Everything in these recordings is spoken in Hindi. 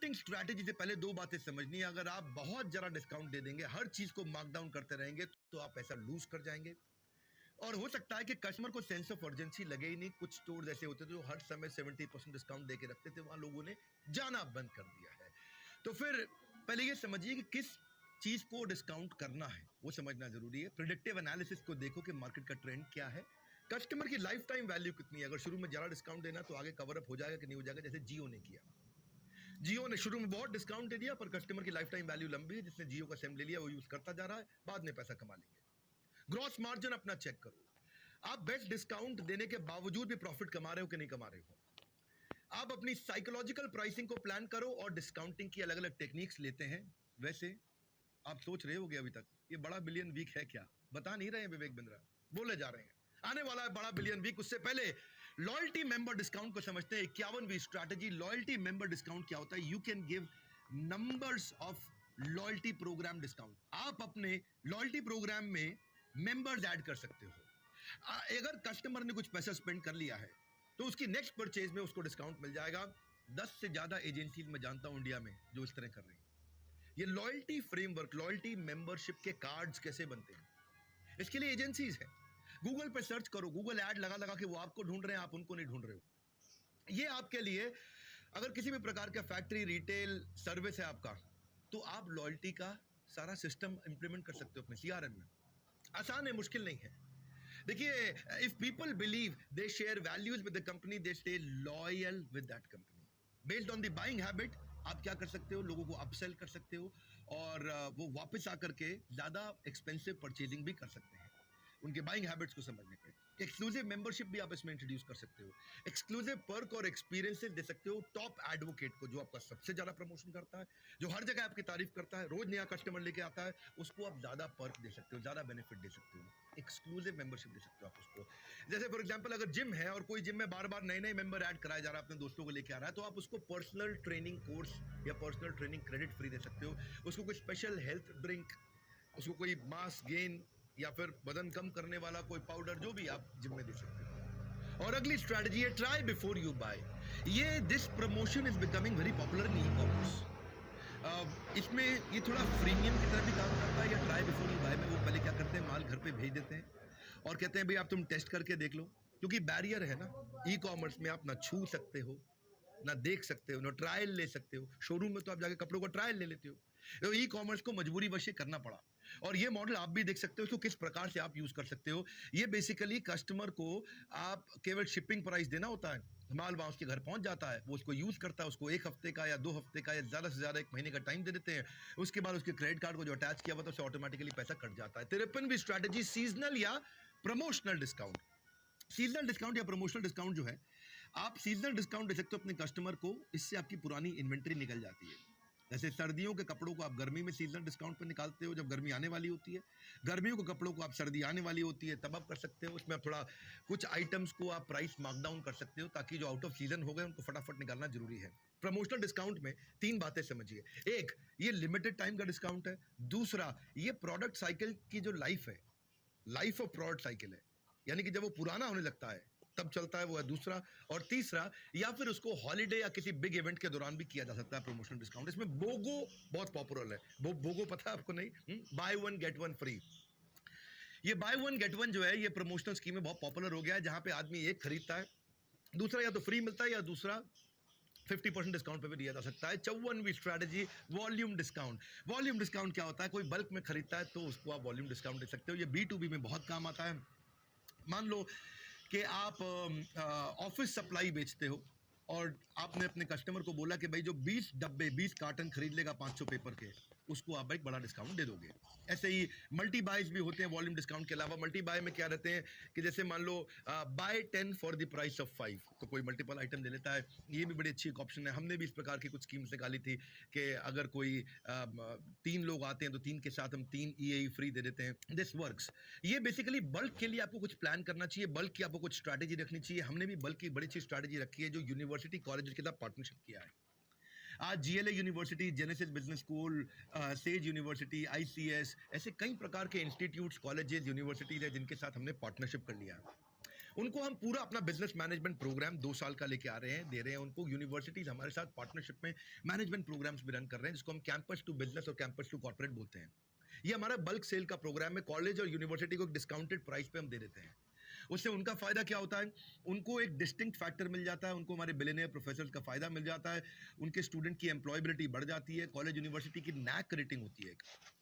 डिस्काउंटिंग स्ट्रैटेजी से पहले दो बातें समझनी है। अगर आप बहुत जरा डिस्काउंट दे देंगे, हर चीज को मार्कडाउन करते रहेंगे, तो आप पैसा लूज कर जाएंगे। और हो सकता है कि कस्टमर को सेंस ऑफ अर्जेंसी लगे ही नहीं। कुछ स्टोर ऐसे होते थे जो हर समय 70% डिस्काउंट देके रखते थे, वहां लोगों ने जाना बंद कर दिया है। तो फिर पहले ये समझिए कि किस चीज को डिस्काउंट करना है, वो समझना जरूरी है। प्रेडिक्टिव एनालिसिस को देखो कि मार्केट का ट्रेंड क्या है, कस्टमर की लाइफ टाइम वैल्यू कितनी है। अगर शुरू में ज्यादा डिस्काउंट देना तो आगे कवर अप हो जाएगा कि नहीं हो जाएगा, जैसे जियो ने किया। जियो ने शुरू में बहुत डिस्काउंट दे दिया, पर कस्टमर की लाइफ टाइम वैल्यू लंबी है। जिसने जियो का सिम ले लिया वो यूज करता जा रहा है, बाद में पैसा कमा लेंगे। ग्रॉस मार्जिन अपना चेक करो। आप बेस्ट डिस्काउंट देने के बावजूद भी प्रॉफिट कमा रहे हो कि नहीं कमा रहे हो। आप अपनी साइकोलॉजिकल प्राइसिंग को प्लान करो और डिस्काउंटिंग की अलग अलग टेक्निक्स लेते हैं। वैसे आप सोच रहे होगे अभी तक ये बड़ा बिलियन वीक है क्या, बता नहीं रहे हैं विवेक बिंद्रा, बोले जा रहे हैं आने वाला है बड़ा बिलियन वीक। उससे पहले लॉयल्टी मेंबर डिस्काउंट को समझते हैं। 51वीं स्ट्रैटेजी, लॉयल्टी मेंबर डिस्काउंट क्या होता है। You can give numbers of loyalty program discount. आप अपने लॉयल्टी प्रोग्राम में मेंबर्स ऐड कर सकते हो। अगर कस्टमर ने कुछ पैसा स्पेंड कर लिया है तो उसकी नेक्स्ट परचेज में उसको डिस्काउंट मिल जाएगा। 10 से ज्यादा एजेंसीज में जानता हूं इंडिया में जो इस तरह कर रही हैं। ये लॉयल्टी फ्रेमवर्क, लॉयल्टी मेंबरशिप के कार्ड्स कैसे बनते हैं, इसके लिए एजेंसीज है। गूगल पे सर्च करो, गूगल ऐड लगा लगा के वो आपको ढूंढ रहे हैं, आप उनको नहीं ढूंढ रहे हो। ये आपके लिए, अगर किसी भी प्रकार का फैक्ट्री रिटेल सर्विस है आपका, तो आप लॉयल्टी का सारा सिस्टम इंप्लीमेंट कर सकते हो अपने सीआरएम में। आसान है, मुश्किल नहीं है। देखिए, if people believe they share values with the company, they stay loyal with that company. Based on the buying habit आप क्या कर सकते हो, लोगों को अपसेल कर सकते हो और वो वापस आकर के ज्यादा एक्सपेंसिव परचेजिंग भी कर सकते हैं उनके बाइंग हैबिट्स को समझने पे। एक्सक्लूसिव मेंबरशिप भी आप इसमें इंट्रोड्यूस कर सकते हो। एक्सक्लूसिव पर्क और एक्सपीरियंसेस दे सकते हो टॉप एडवोकेट को, जो आपका सबसे ज्यादा प्रमोशन करता है, जो हर जगह आपकी तारीफ करता है, रोज नया कस्टमर लेके आता है, उसको आप ज्यादा पर्क दे सकते हो, ज्यादा बेनिफिट दे सकते हो। एक्सक्लूसिव मेंबरशिप दे सकते हो आप उसको। जैसे फॉर एग्जांपल अगर जिम है और कोई जिम में बार बार नए नए मेंबर ऐड कराया जा रहा है, अपने दोस्तों को लेके आ रहा है, तो आप उसको पर्सनल ट्रेनिंग कोर्स या पर्सनल ट्रेनिंग क्रेडिट फ्री दे सकते हो। उसको कोई स्पेशल हेल्थ ड्रिंक, उसको कोई मास गेन या फिर वजन कम करने वाला कोई पाउडर, जो भी आप जिम में दे सकते हो। और अगली स्ट्रैटेजी है ट्राई बिफोर यू बाय। ये this promotion is becoming very popular in e commerce. इसमें ये थोड़ा फ्रीमियम की तरह भी काम करता है। या ट्राई बिफोर यू बाय में वो पहले क्या करते हैं, माल घर पे भेज देते हैं और कहते हैं भाई आप तुम टेस्ट करके देख लो। क्योंकि बैरियर है ना, ई कॉमर्स में आप ना छू सकते हो, ना देख सकते हो, ना ट्रायल ले सकते हो। शोरूम में तो आप जाके कपड़ों का ट्रायल ले लेते हो, तो ई कॉमर्स को मजबूरी वश करना पड़ा। और ये मॉडल आप भी देख सकते हो, इसको किस प्रकार से आप यूज कर सकते हो। ये बेसिकली कस्टमर को आप केवल शिपिंग प्राइस देना होता है, माल वहां उसके घर पहुंच जाता है, वो उसको यूज करता है, उसको 1 हफ्ते का या 2 हफ्ते का या ज्यादा से ज्यादा 1 महीने का टाइम दे देते हैं। उसके बाद उसके क्रेडिट कार्ड को जो अटैच किया हुआ था उससे ऑटोमेटिकली पैसा कट जाता है। 53वीं स्ट्रैटेजी, सीजनल या प्रमोशनल डिस्काउंट। सीजनल डिस्काउंट या प्रमोशनल डिस्काउंट जो है, आप सीजनल डिस्काउंट दे सकते हो अपने कस्टमर को, इससे आपकी पुरानी इन्वेंट्री निकल जाती है। जैसे सर्दियों के कपड़ों को आप गर्मी में सीजनल डिस्काउंट पर निकालते हो, जब गर्मी आने वाली होती है। गर्मियों के कपड़ों को आप सर्दी आने वाली होती है तब आप कर सकते हो। उसमें आप थोड़ा कुछ आइटम्स को आप प्राइस मार्कडाउन कर सकते हो, ताकि जो आउट ऑफ सीजन हो गए उनको फटाफट निकालना जरूरी है। प्रमोशनल डिस्काउंट में 3 बातें समझिए। एक, ये लिमिटेड टाइम का डिस्काउंट है। दूसरा, ये प्रोडक्ट साइकिल की जो लाइफ है, लाइफ ऑफ प्रोडक्ट साइकिल है, यानी कि जब वो पुराना होने लगता है तब चलता है, वो है दूसरा। और तीसरा, या फिर उसको हॉलीडे या किसी बिग इवेंट के दौरान भी किया जा सकता है प्रमोशनल डिस्काउंट। इसमें बोगो बहुत पॉपुलर है। बोगो पता है आपको? नहीं, by one get one free. ये बाय वन गेट वन जो है, ये प्रमोशनल स्कीम में बहुत पॉपुलर हो गया है, जहां पे आदमी एक खरीदता है, दूसरा या तो फ्री मिलता है या दूसरा 50% डिस्काउंट पे भी दिया जा सकता है। 54वीं strategy, volume discount. Volume discount क्या होता है? कोई बल्क में खरीदता है तो उसको आप वॉल्यूम डिस्काउंट दे सकते हो। ये B2B में बहुत काम आता है। मान लो कि आप ऑफिस सप्लाई बेचते हो और आपने अपने कस्टमर को बोला कि भाई जो 20 डब्बे 20 कार्टन खरीद लेगा 500 पेपर के, उसको आप एक बड़ा डिस्काउंट दे दोगे। ऐसे ही मल्टी बाइज भी होते हैं वॉल्यूम डिस्काउंट के अलावा। मल्टी बाय में क्या रहते हैं कि जैसे मान लो buy 10 for the price of 5, तो कोई मल्टीपल आइटम दे लेता है। ये भी बड़ी अच्छी एक ऑप्शन है। हमने भी इस प्रकार की कुछ स्कीम्स निकाली थी कि अगर कोई 3 लोग आते हैं तो 3 के साथ हम 3 EAE फ्री दे देते हैं। This works. ये बेसिकली बल्क के लिए आपको कुछ प्लान करना चाहिए, बल्क की आपको कुछ स्ट्रैटेजी रखनी चाहिए। हमने भी बल्क की बड़ी अच्छी स्ट्रैटेजी रखी है, जो यूनिवर्सिटी कॉलेज के साथ पार्टनरशिप किया है। आज GLA university, genesis business school, says university, ICS, ऐसे कई प्रकार के इंस्टीट्यूट्स, कॉलेजेस, यूनिवर्सिटीज है जिनके साथ हमने पार्टनरशिप कर लिया है। उनको हम पूरा अपना बिजनेस मैनेजमेंट प्रोग्राम 2 साल का लेके आ रहे हैं, दे रहे हैं उनको। यूनिवर्सिटीज हमारे साथ पार्टनरशिप में मैनेजमेंट प्रोग्राम्स भी रन कर रहे हैं, जिसको हम कैंपस टू बिजनेस और कैंपस टू कॉर्पोरेट बोलते हैं। ये हमारा बल्क सेल का प्रोग्राम है। कॉलेज और यूनिवर्सिटी को एक डिस्काउंटेड प्राइस पे हम दे देते हैं। उससे उनका फायदा क्या होता है, उनको एक डिस्टिंक्ट फैक्टर मिल जाता है, उनको हमारे बिलियनियर प्रोफेसर का फायदा मिल जाता है, उनके स्टूडेंट की एम्प्लॉयबिलिटी बढ़ जाती है। कॉलेज यूनिवर्सिटी की नैक रेटिंग होती है,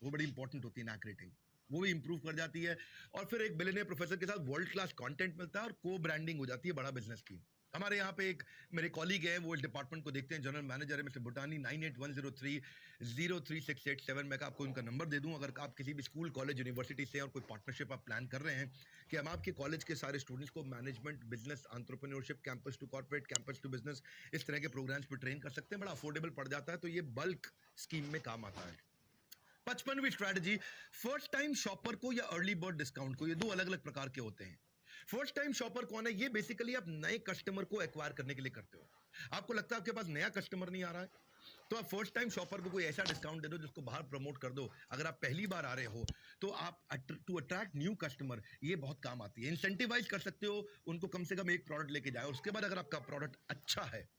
वो बड़ी इंपॉर्टेंट होती है नैक रेटिंग, वो भी इंप्रूव कर जाती है। और फिर एक बिलियनियर प्रोफेसर के साथ वर्ल्ड क्लास कंटेंट मिलता है और को ब्रांडिंग हो जाती है बड़ा बिजनेस की। हमारे यहाँ पे एक मेरे कॉलीग हैं, वो इस डिपार्टमेंट को देखते हैं, जनरल मैनेजर है मिस्टर भुटानी। 9810303687। मैं आपको उनका नंबर दे दूं, अगर आप किसी भी स्कूल कॉलेज यूनिवर्सिटी से और कोई पार्टनरशिप आप प्लान कर रहे हैं कि हम आपके कॉलेज के सारे स्टूडेंट्स को management, business, entrepreneurship, campus to corporate, campus to business, इस तरह के प्रोग्राम्स पर ट्रेन कर सकते हैं। बड़ा अफोर्डेबल पड़ जाता है, तो ये बल्क स्कीम में काम आता है। 55वीं स्ट्रैटेजी, फर्स्ट टाइम शॉपर को या अर्ली बर्ड डिस्काउंट को। ये दो अलग अलग प्रकार के होते हैं। फर्स्ट टाइम शॉपर कौन है? ये बेसिकली आप नए कस्टमर को एक्वायर करने के लिए करते हो। आपको लगता है आपके पास नया कस्टमर नहीं आ रहा है, तो आप फर्स्ट टाइम शॉपर को कोई ऐसा डिस्काउंट दे दो जिसको बाहर प्रमोट कर दो। अगर आप पहली बार आ रहे हो तो आप टू अट्रैक्ट न्यू कस्टमर, ये बहुत काम आती है। इंसेंटिवाइज कर सकते हो उनको, कम से कम एक प्रोडक्ट लेके जाओ, उसके बाद अगर आपका प्रोडक्ट अच्छा है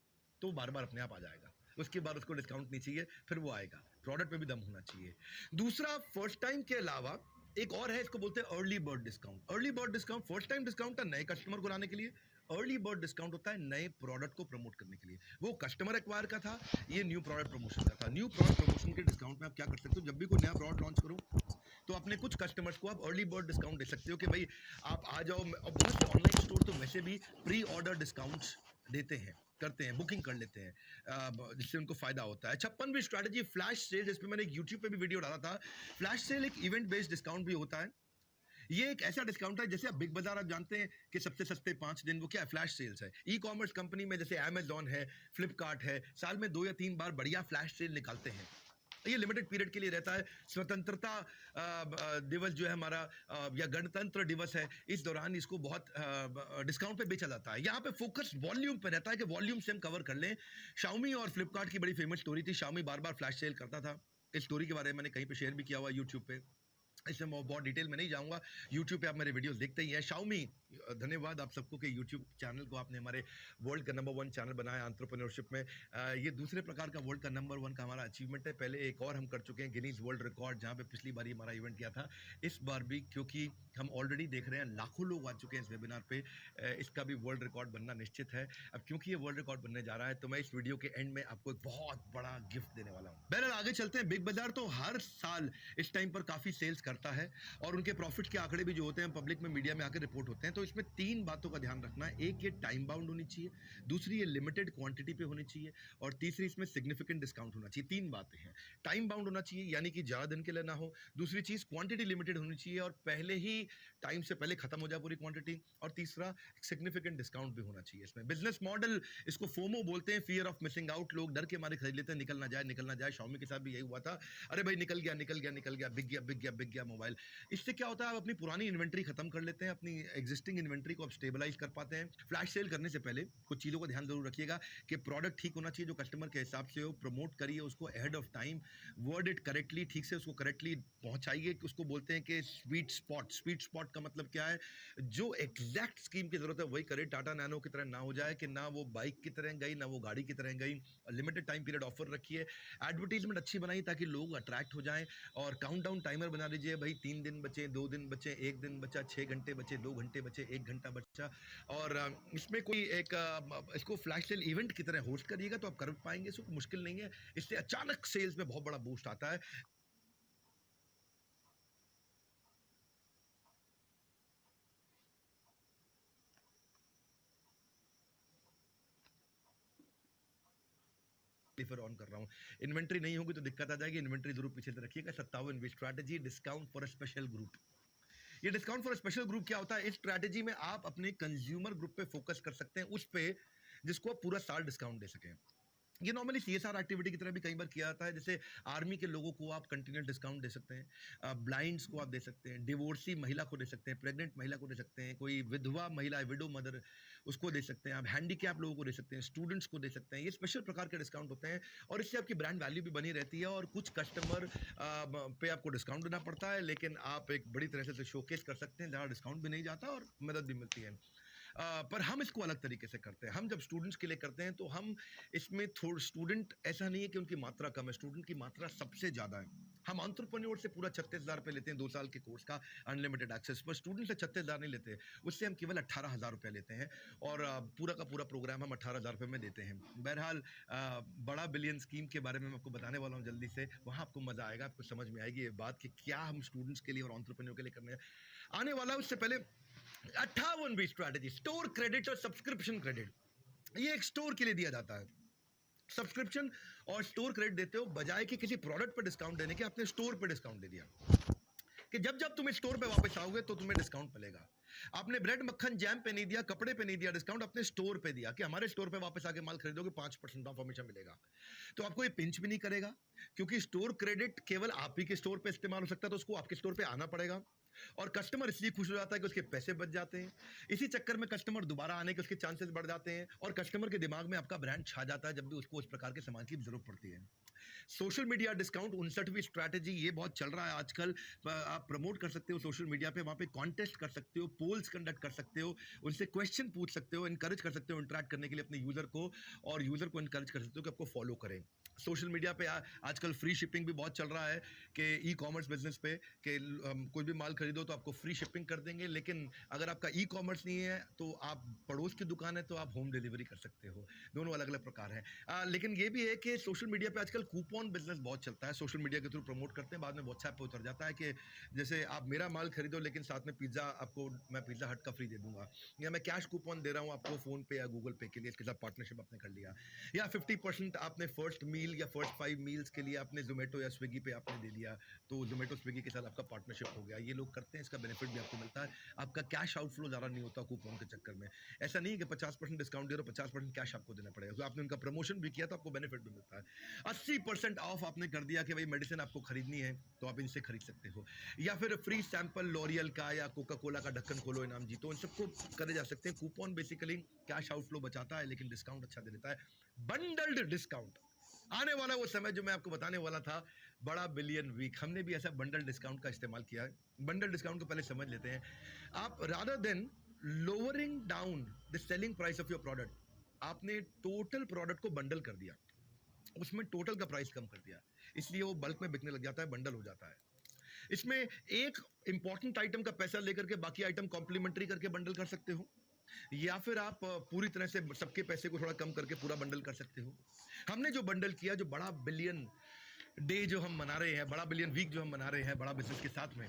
तो बार बार अपने आप आ जाएगा। उसके बाद उसको डिस्काउंट नहीं चाहिए, फिर वो आएगा। प्रोडक्ट पे भी दम होना चाहिए। दूसरा, फर्स्ट टाइम के अलावा एक और है, इसको बोलते हैं early bird discount. Early bird discount, first time discount है नए कस्टमर को लाने के लिए। अर्ली बर्ड डिस्काउंट होता है नए प्रोडक्ट को प्रमोट करने के लिए। वो कस्टमर एक्वायर का था, ये न्यू प्रोडक्ट प्रमोशन का था। न्यू प्रोडक्ट प्रमोशन के डिस्काउंट में आप क्या कर सकते हो, जब भी कोई नया प्रोडक्ट लॉन्च करो तो अपने कुछ कस्टमर्स को आप अर्ली बर्ड डिस्काउंट दे सकते हो कि भाई आप आ जाओ। ऑनलाइन स्टोर तो वैसे भी प्री ऑर्डर डिस्काउंट्स देते हैं, करते हैं, बुकिंग कर लेते हैं, जिससे उनको फायदा होता है। 56वीं स्ट्रैटेजी, फ्लैश सेल। इस पे मैंने एक यूट्यूब पे भी वीडियो डाला था। फ्लैश सेल एक इवेंट बेस्ड डिस्काउंट भी होता है। ये एक ऐसा डिस्काउंट है, जैसे आप बिग बाजार आप जानते हैं कि सबसे सस्ते 5 दिन, वो क्या है, फ्लैश सेल्स है। ई कॉमर्स कंपनी में जैसे अमेजॉन है, फ्लिपकार्ट है, साल में 2 या 3 बार बढ़िया फ्लैश सेल निकालते हैं। ये लिमिटेड पीरियड के लिए रहता है। स्वतंत्रता दिवस जो है हमारा, या गणतंत्र दिवस है, इस दौरान इसको बहुत डिस्काउंट पे बेचा जाता है। यहाँ पे फोकस वॉल्यूम पे रहता है कि वॉल्यूम से हम कवर कर लें। शाओमी और फ्लिपकार्ट की बड़ी फेमस स्टोरी थी। शाओमी बार बार फ्लैश सेल करता था। इस स्टोरी के बारे में मैंने कहीं पे शेयर भी किया हुआ यूट्यूब पे, इसमें बहुत डिटेल में नहीं जाऊंगा। यूट्यूब पे आप मेरे वीडियोस देखते ही हैं। शाओमी, धन्यवाद आप सबको कि यूट्यूब चैनल को आपने हमारे वर्ल्ड का नंबर 1 चैनल बनाया एंटरप्रेन्योरशिप में। ये दूसरे प्रकार का वर्ल्ड का नंबर 1 का हमारा अचीवमेंट है। पहले एक और हम कर चुके हैं, गिनीज वर्ल्ड रिकॉर्ड, जहाँ पे पिछली बार हमारा इवेंट किया था। इस बार भी, क्योंकि हम ऑलरेडी देख रहे हैं लाखों लोग आ चुके हैं इस वेबिनार पे, इसका भी वर्ल्ड रिकॉर्ड बनना निश्चित है। अब क्योंकि ये वर्ल्ड रिकॉर्ड बनने जा रहा है, तो मैं इस वीडियो के एंड में आपको एक बहुत बड़ा गिफ्ट देने वाला हूँ। बहरहाल आगे चलते हैं। बिग बाजार तो हर साल इस टाइम पर काफी सेल्स करता है, और उनके प्रॉफिट के आंकड़े भी जो होते हैं पब्लिक में, मीडिया में आकर रिपोर्ट होते हैं। तो इसमें 3 बातों का ध्यान रखना है। एक, ये टाइम बाउंड होनी चाहिए। दूसरी, ये लिमिटेड क्वांटिटी पे होनी चाहिए। और तीसरी, इसमें सिग्निफिकेंट डिस्काउंट होना चाहिए। 3 बातें हैं। टाइम बाउंड होना चाहिए, यानी कि ज्यादा दिन के लिए ना हो। दूसरी चीज, क्वांटिटी लिमिटेड होनी चाहिए और पहले ही टाइम से पहले खत्म हो जाए पूरी क्वांटिटी। और तीसरा, सिग्निफिकेंट डिस्काउंट भी होना चाहिए इसमें। बिजनेस मॉडल, इसको फोमो बोलते हैं, फियर ऑफ मिसिंग आउट। लोग डर के मारे खरीद लेते हैं, निकल ना जाए, निकल ना जाए। शाओमी के साथ भी यही हुआ था। अरे भाई निकल गया, निकल गया, निकल गया, बिक गया, बिक गया, बिक गया मोबाइल। इससे क्या होता है, आप अपनी पुरानी इन्वेंट्री खत्म कर लेते हैं, अपनी एग्जिस्टिंग इन्वेंट्री को आप स्टेबलाइज कर पाते हैं। फ्लैश सेल करने से पहले कुछ चीज़ों का ध्यान जरूर रखिएगा कि प्रोडक्ट ठीक होना चाहिए, जो कस्टमर के हिसाब से हो। प्रमोट करिए उसको ahead of time, word it correctly, ठीक से उसको करेक्टली पहुंचाइए। उसको बोलते हैं कि स्वीट स्पॉट। स्वीट स्पॉट का मतलब क्या है, जो एग्जैक्ट स्कीम की जरूरत है वही करे। टाटा नैनो की तरह ना हो जाए कि ना वो बाइक की तरह गई, ना वो गाड़ी की तरह गई। लिमिटेड टाइम पीरियड ऑफर रखिए। एडवर्टीजमेंट अच्छी बनाइए ताकि लोग अट्रैक्ट हो जाएं। और काउंटडाउन टाइमर बना लीजिए, भाई 3 दिन बचे, 2 दिन बचे, 1 दिन बचा, 6 घंटे बचे, 2 घंटे बचे, 1 घंटा बचा। और इसमें कोई एक इसको फ्लैश सेल इवेंट की तरह होस्ट करिएगा तो आप कर पाएंगे। इसको मुश्किल नहीं है। इससे अचानक सेल्स में बहुत बड़ा बूस्ट आता है। फिर ऑन कर रहा हूँ। इन्वेंट्री नहीं होगी तो दिक्कत आ जाएगी। इन्वेंट्री जरूर पीछे से रखिएगा। 57वीं strategy, discount for a special group. ये डिस्काउंट फॉर स्पेशल ग्रुप क्या होता है? इस स्ट्रैटेजी में आप अपने कंज्यूमर ग्रुप पे फोकस कर सकते हैं, उस पे जिसको आप पूरा साल डिस्काउंट दे सकें। ये नॉर्मली सीएसआर एक्टिविटी की तरह भी कई बार किया जाता है। जैसे आर्मी के लोगों को आप कंटिन्यूस डिस्काउंट दे सकते हैं, ब्लाइंड्स को आप दे सकते हैं, डिवोर्सी महिला को दे सकते हैं, प्रेग्नेंट महिला को दे सकते हैं, कोई विधवा महिला, विडो मदर, उसको दे सकते हैं आप, हैंडीकैप लोगों को दे सकते हैं, स्टूडेंट्स को दे सकते हैं। ये स्पेशल प्रकार के डिस्काउंट होते हैं और इससे आपकी ब्रांड वैल्यू भी बनी रहती है। और कुछ कस्टमर पे आपको डिस्काउंट देना पड़ता है, लेकिन आप एक बड़ी तरह से शोकेस कर सकते हैं जहाँ डिस्काउंट भी नहीं जाता और मदद भी मिलती है। पर हम इसको अलग तरीके से करते हैं। हम जब स्टूडेंट्स के लिए करते हैं तो हम इसमें थोड़ा स्टूडेंट ऐसा नहीं है कि उनकी मात्रा कम है, स्टूडेंट की मात्रा सबसे ज़्यादा है। हम एंटरप्रेन्योर से पूरा 36,000 रुपये लेते हैं 2 साल के कोर्स का अनलिमिटेड एक्सेस, पर स्टूडेंट से 36,000 नहीं लेते, उससे हम केवल 18,000 रुपये लेते हैं और पूरा का पूरा प्रोग्राम हम 18,000 रुपये में देते हैं। बहरहाल बड़ा बिलियन स्कीम के बारे में मैं आपको बताने वाला हूँ जल्दी से, वहाँ आपको मज़ा आएगा, आपको समझ में आएगी ये बात कि क्या हम स्टूडेंट्स के लिए और एंटरप्रेन्योर के लिए करने आने वाला है। उससे पहले 58वीं स्ट्रैटेजी, स्टोर क्रेडिट और सब्सक्रिप्शन क्रेडिट। ये एक स्टोर के लिए दिया जाता है। सब्सक्रिप्शन और स्टोर क्रेडिट देते हो, बजाय कि किसी प्रोडक्ट पर डिस्काउंट देने के आपने स्टोर पर डिस्काउंट दे दिया कि जब जब तुम स्टोर पे वापस आओगे तो तुम्हें डिस्काउंट मिलेगा। आपने ब्रेड मक्खन जैम पे नहीं दिया, कपड़े पे नहीं दिया डिस्काउंट, अपने स्टोर पे दिया कि हमारे स्टोर पे वापस आके माल खरीदोगे 5% ऑफ हमेशा मिलेगा। तो आपको ये पिंच भी नहीं करेगा, क्योंकि स्टोर क्रेडिट केवल आप ही के स्टोर पे इस्तेमाल हो सकता है, तो उसको आपके स्टोर पे आना पड़ेगा। और कस्टमर इसलिए खुश हो जाता है कि उसके पैसे बच जाते हैं। इसी चक्कर में कस्टमर दोबारा आने के उसके चांसेस बढ़ जाते हैं और कस्टमर के दिमाग में आपका ब्रांड छा जाता है जब भी उसको उस प्रकार के सामान की जरूरत पड़ती है। सोशल मीडिया डिस्काउंट 59वीं स्ट्रैटेजी, ये बहुत चल रहा है आजकल। आप प्रमोट कर सकते हो सोशल मीडिया पे, वहाँ पे कॉन्टेस्ट कर सकते हो, पोल्स कंडक्ट कर सकते हो, उनसे क्वेश्चन पूछ सकते हो, इनकरेज कर सकते हो इंटरेक्ट करने के लिए अपने यूजर को, और यूजर को इनकरेज कर सकते हो कि आपको फॉलो करें। सोशल मीडिया पे आजकल फ्री शिपिंग भी बहुत चल रहा है कि ई कॉमर्स बिजनेस पे कि कोई भी माल खरीदो तो आपको फ्री शिपिंग कर देंगे, लेकिन अगर आपका ई कॉमर्स नहीं है तो आप पड़ोस की दुकान है तो आप होम डिलीवरी कर सकते हो। दोनों अलग अलग प्रकार है। लेकिन ये भी है कि सोशल मीडिया पे आजकल कूपन बिजनेस बहुत चलता है, सोशल मीडिया के थ्रू प्रमोट करते हैं, बाद में व्हाट्सएप पे उतर जाता है कि जैसे आप मेरा माल खरीदो लेकिन साथ में पिज्ज़ा आपको मैं पिज्ज़ा हट का फ्री दे दूंगा, या मैं कैश कूपन दे रहा हूँ आपको फोन पे या गूगल पे के लिए, इसके साथ पार्टनरशिप आपने कर लिया, या 50% आपने फर्स्ट मील या फर्स्ट 5 मील्स के लिए आपने जोमेटो या स्विगी पे आपने दे दिया, तो जोमेटो स्विगी के साथ आपका पार्टनरशिप हो गया। ये लोग करते हैं, इसका बेनिफिट भी आपको मिलता है, आपका कैश आउटफ्लो ज़्यादा नहीं होता कूपन के चक्कर में। ऐसा नहीं है कि 50% डिस्काउंट दे रहे हो 50% कैश आपको देना पड़ेगा, तो आपने उनका प्रमोशन भी किया तो आपको बेनिफिट भी मिलता है। 80% ऑफ आपने कर दिया कि भाई मेडिसिन आपको खरीदनी है तो आप इनसे खरीद सकते हो, या फिर फ्री सैंपल लॉरियल का या कोका कोला का ढक्कन खोलो इनाम जीतो, इन सबको करे जा सकते हैं। कूपन बेसिकली कैश आउटफ्लो बचाता है लेकिन डिस्काउंट अच्छा दे देता है। बंडल्ड डिस्काउंट आने वाला वो समय जो मैं आपको बताने वाला था, बड़ा बिलियन वीक, हमने भी ऐसा बंडल डिस्काउंट का इस्तेमाल किया है। बंडल डिस्काउंट को पहले समझ लेते हैं। आप rather than lowering down the selling price of your product, आपने टोटल प्रोडक्ट को बंडल कर दिया, उसमें टोटल का प्राइस कम कर दिया, इसलिए वो बल्क में बिकने लग जाता है, बंडल हो जाता है। इसमें एक इंपॉर्टेंट आइटम का पैसा लेकर के बाकी आइटम कॉम्प्लीमेंट्री करके बंडल कर सकते हो, या फिर आप पूरी तरह से सबके पैसे को थोड़ा कम करके पूरा बंडल कर सकते हो। हमने जो बंडल किया, जो बड़ा बिलियन डे जो हम मना रहे हैं, बड़ा बिलियन वीक जो हम मना रहे हैं बड़ा बिजनेस के साथ में,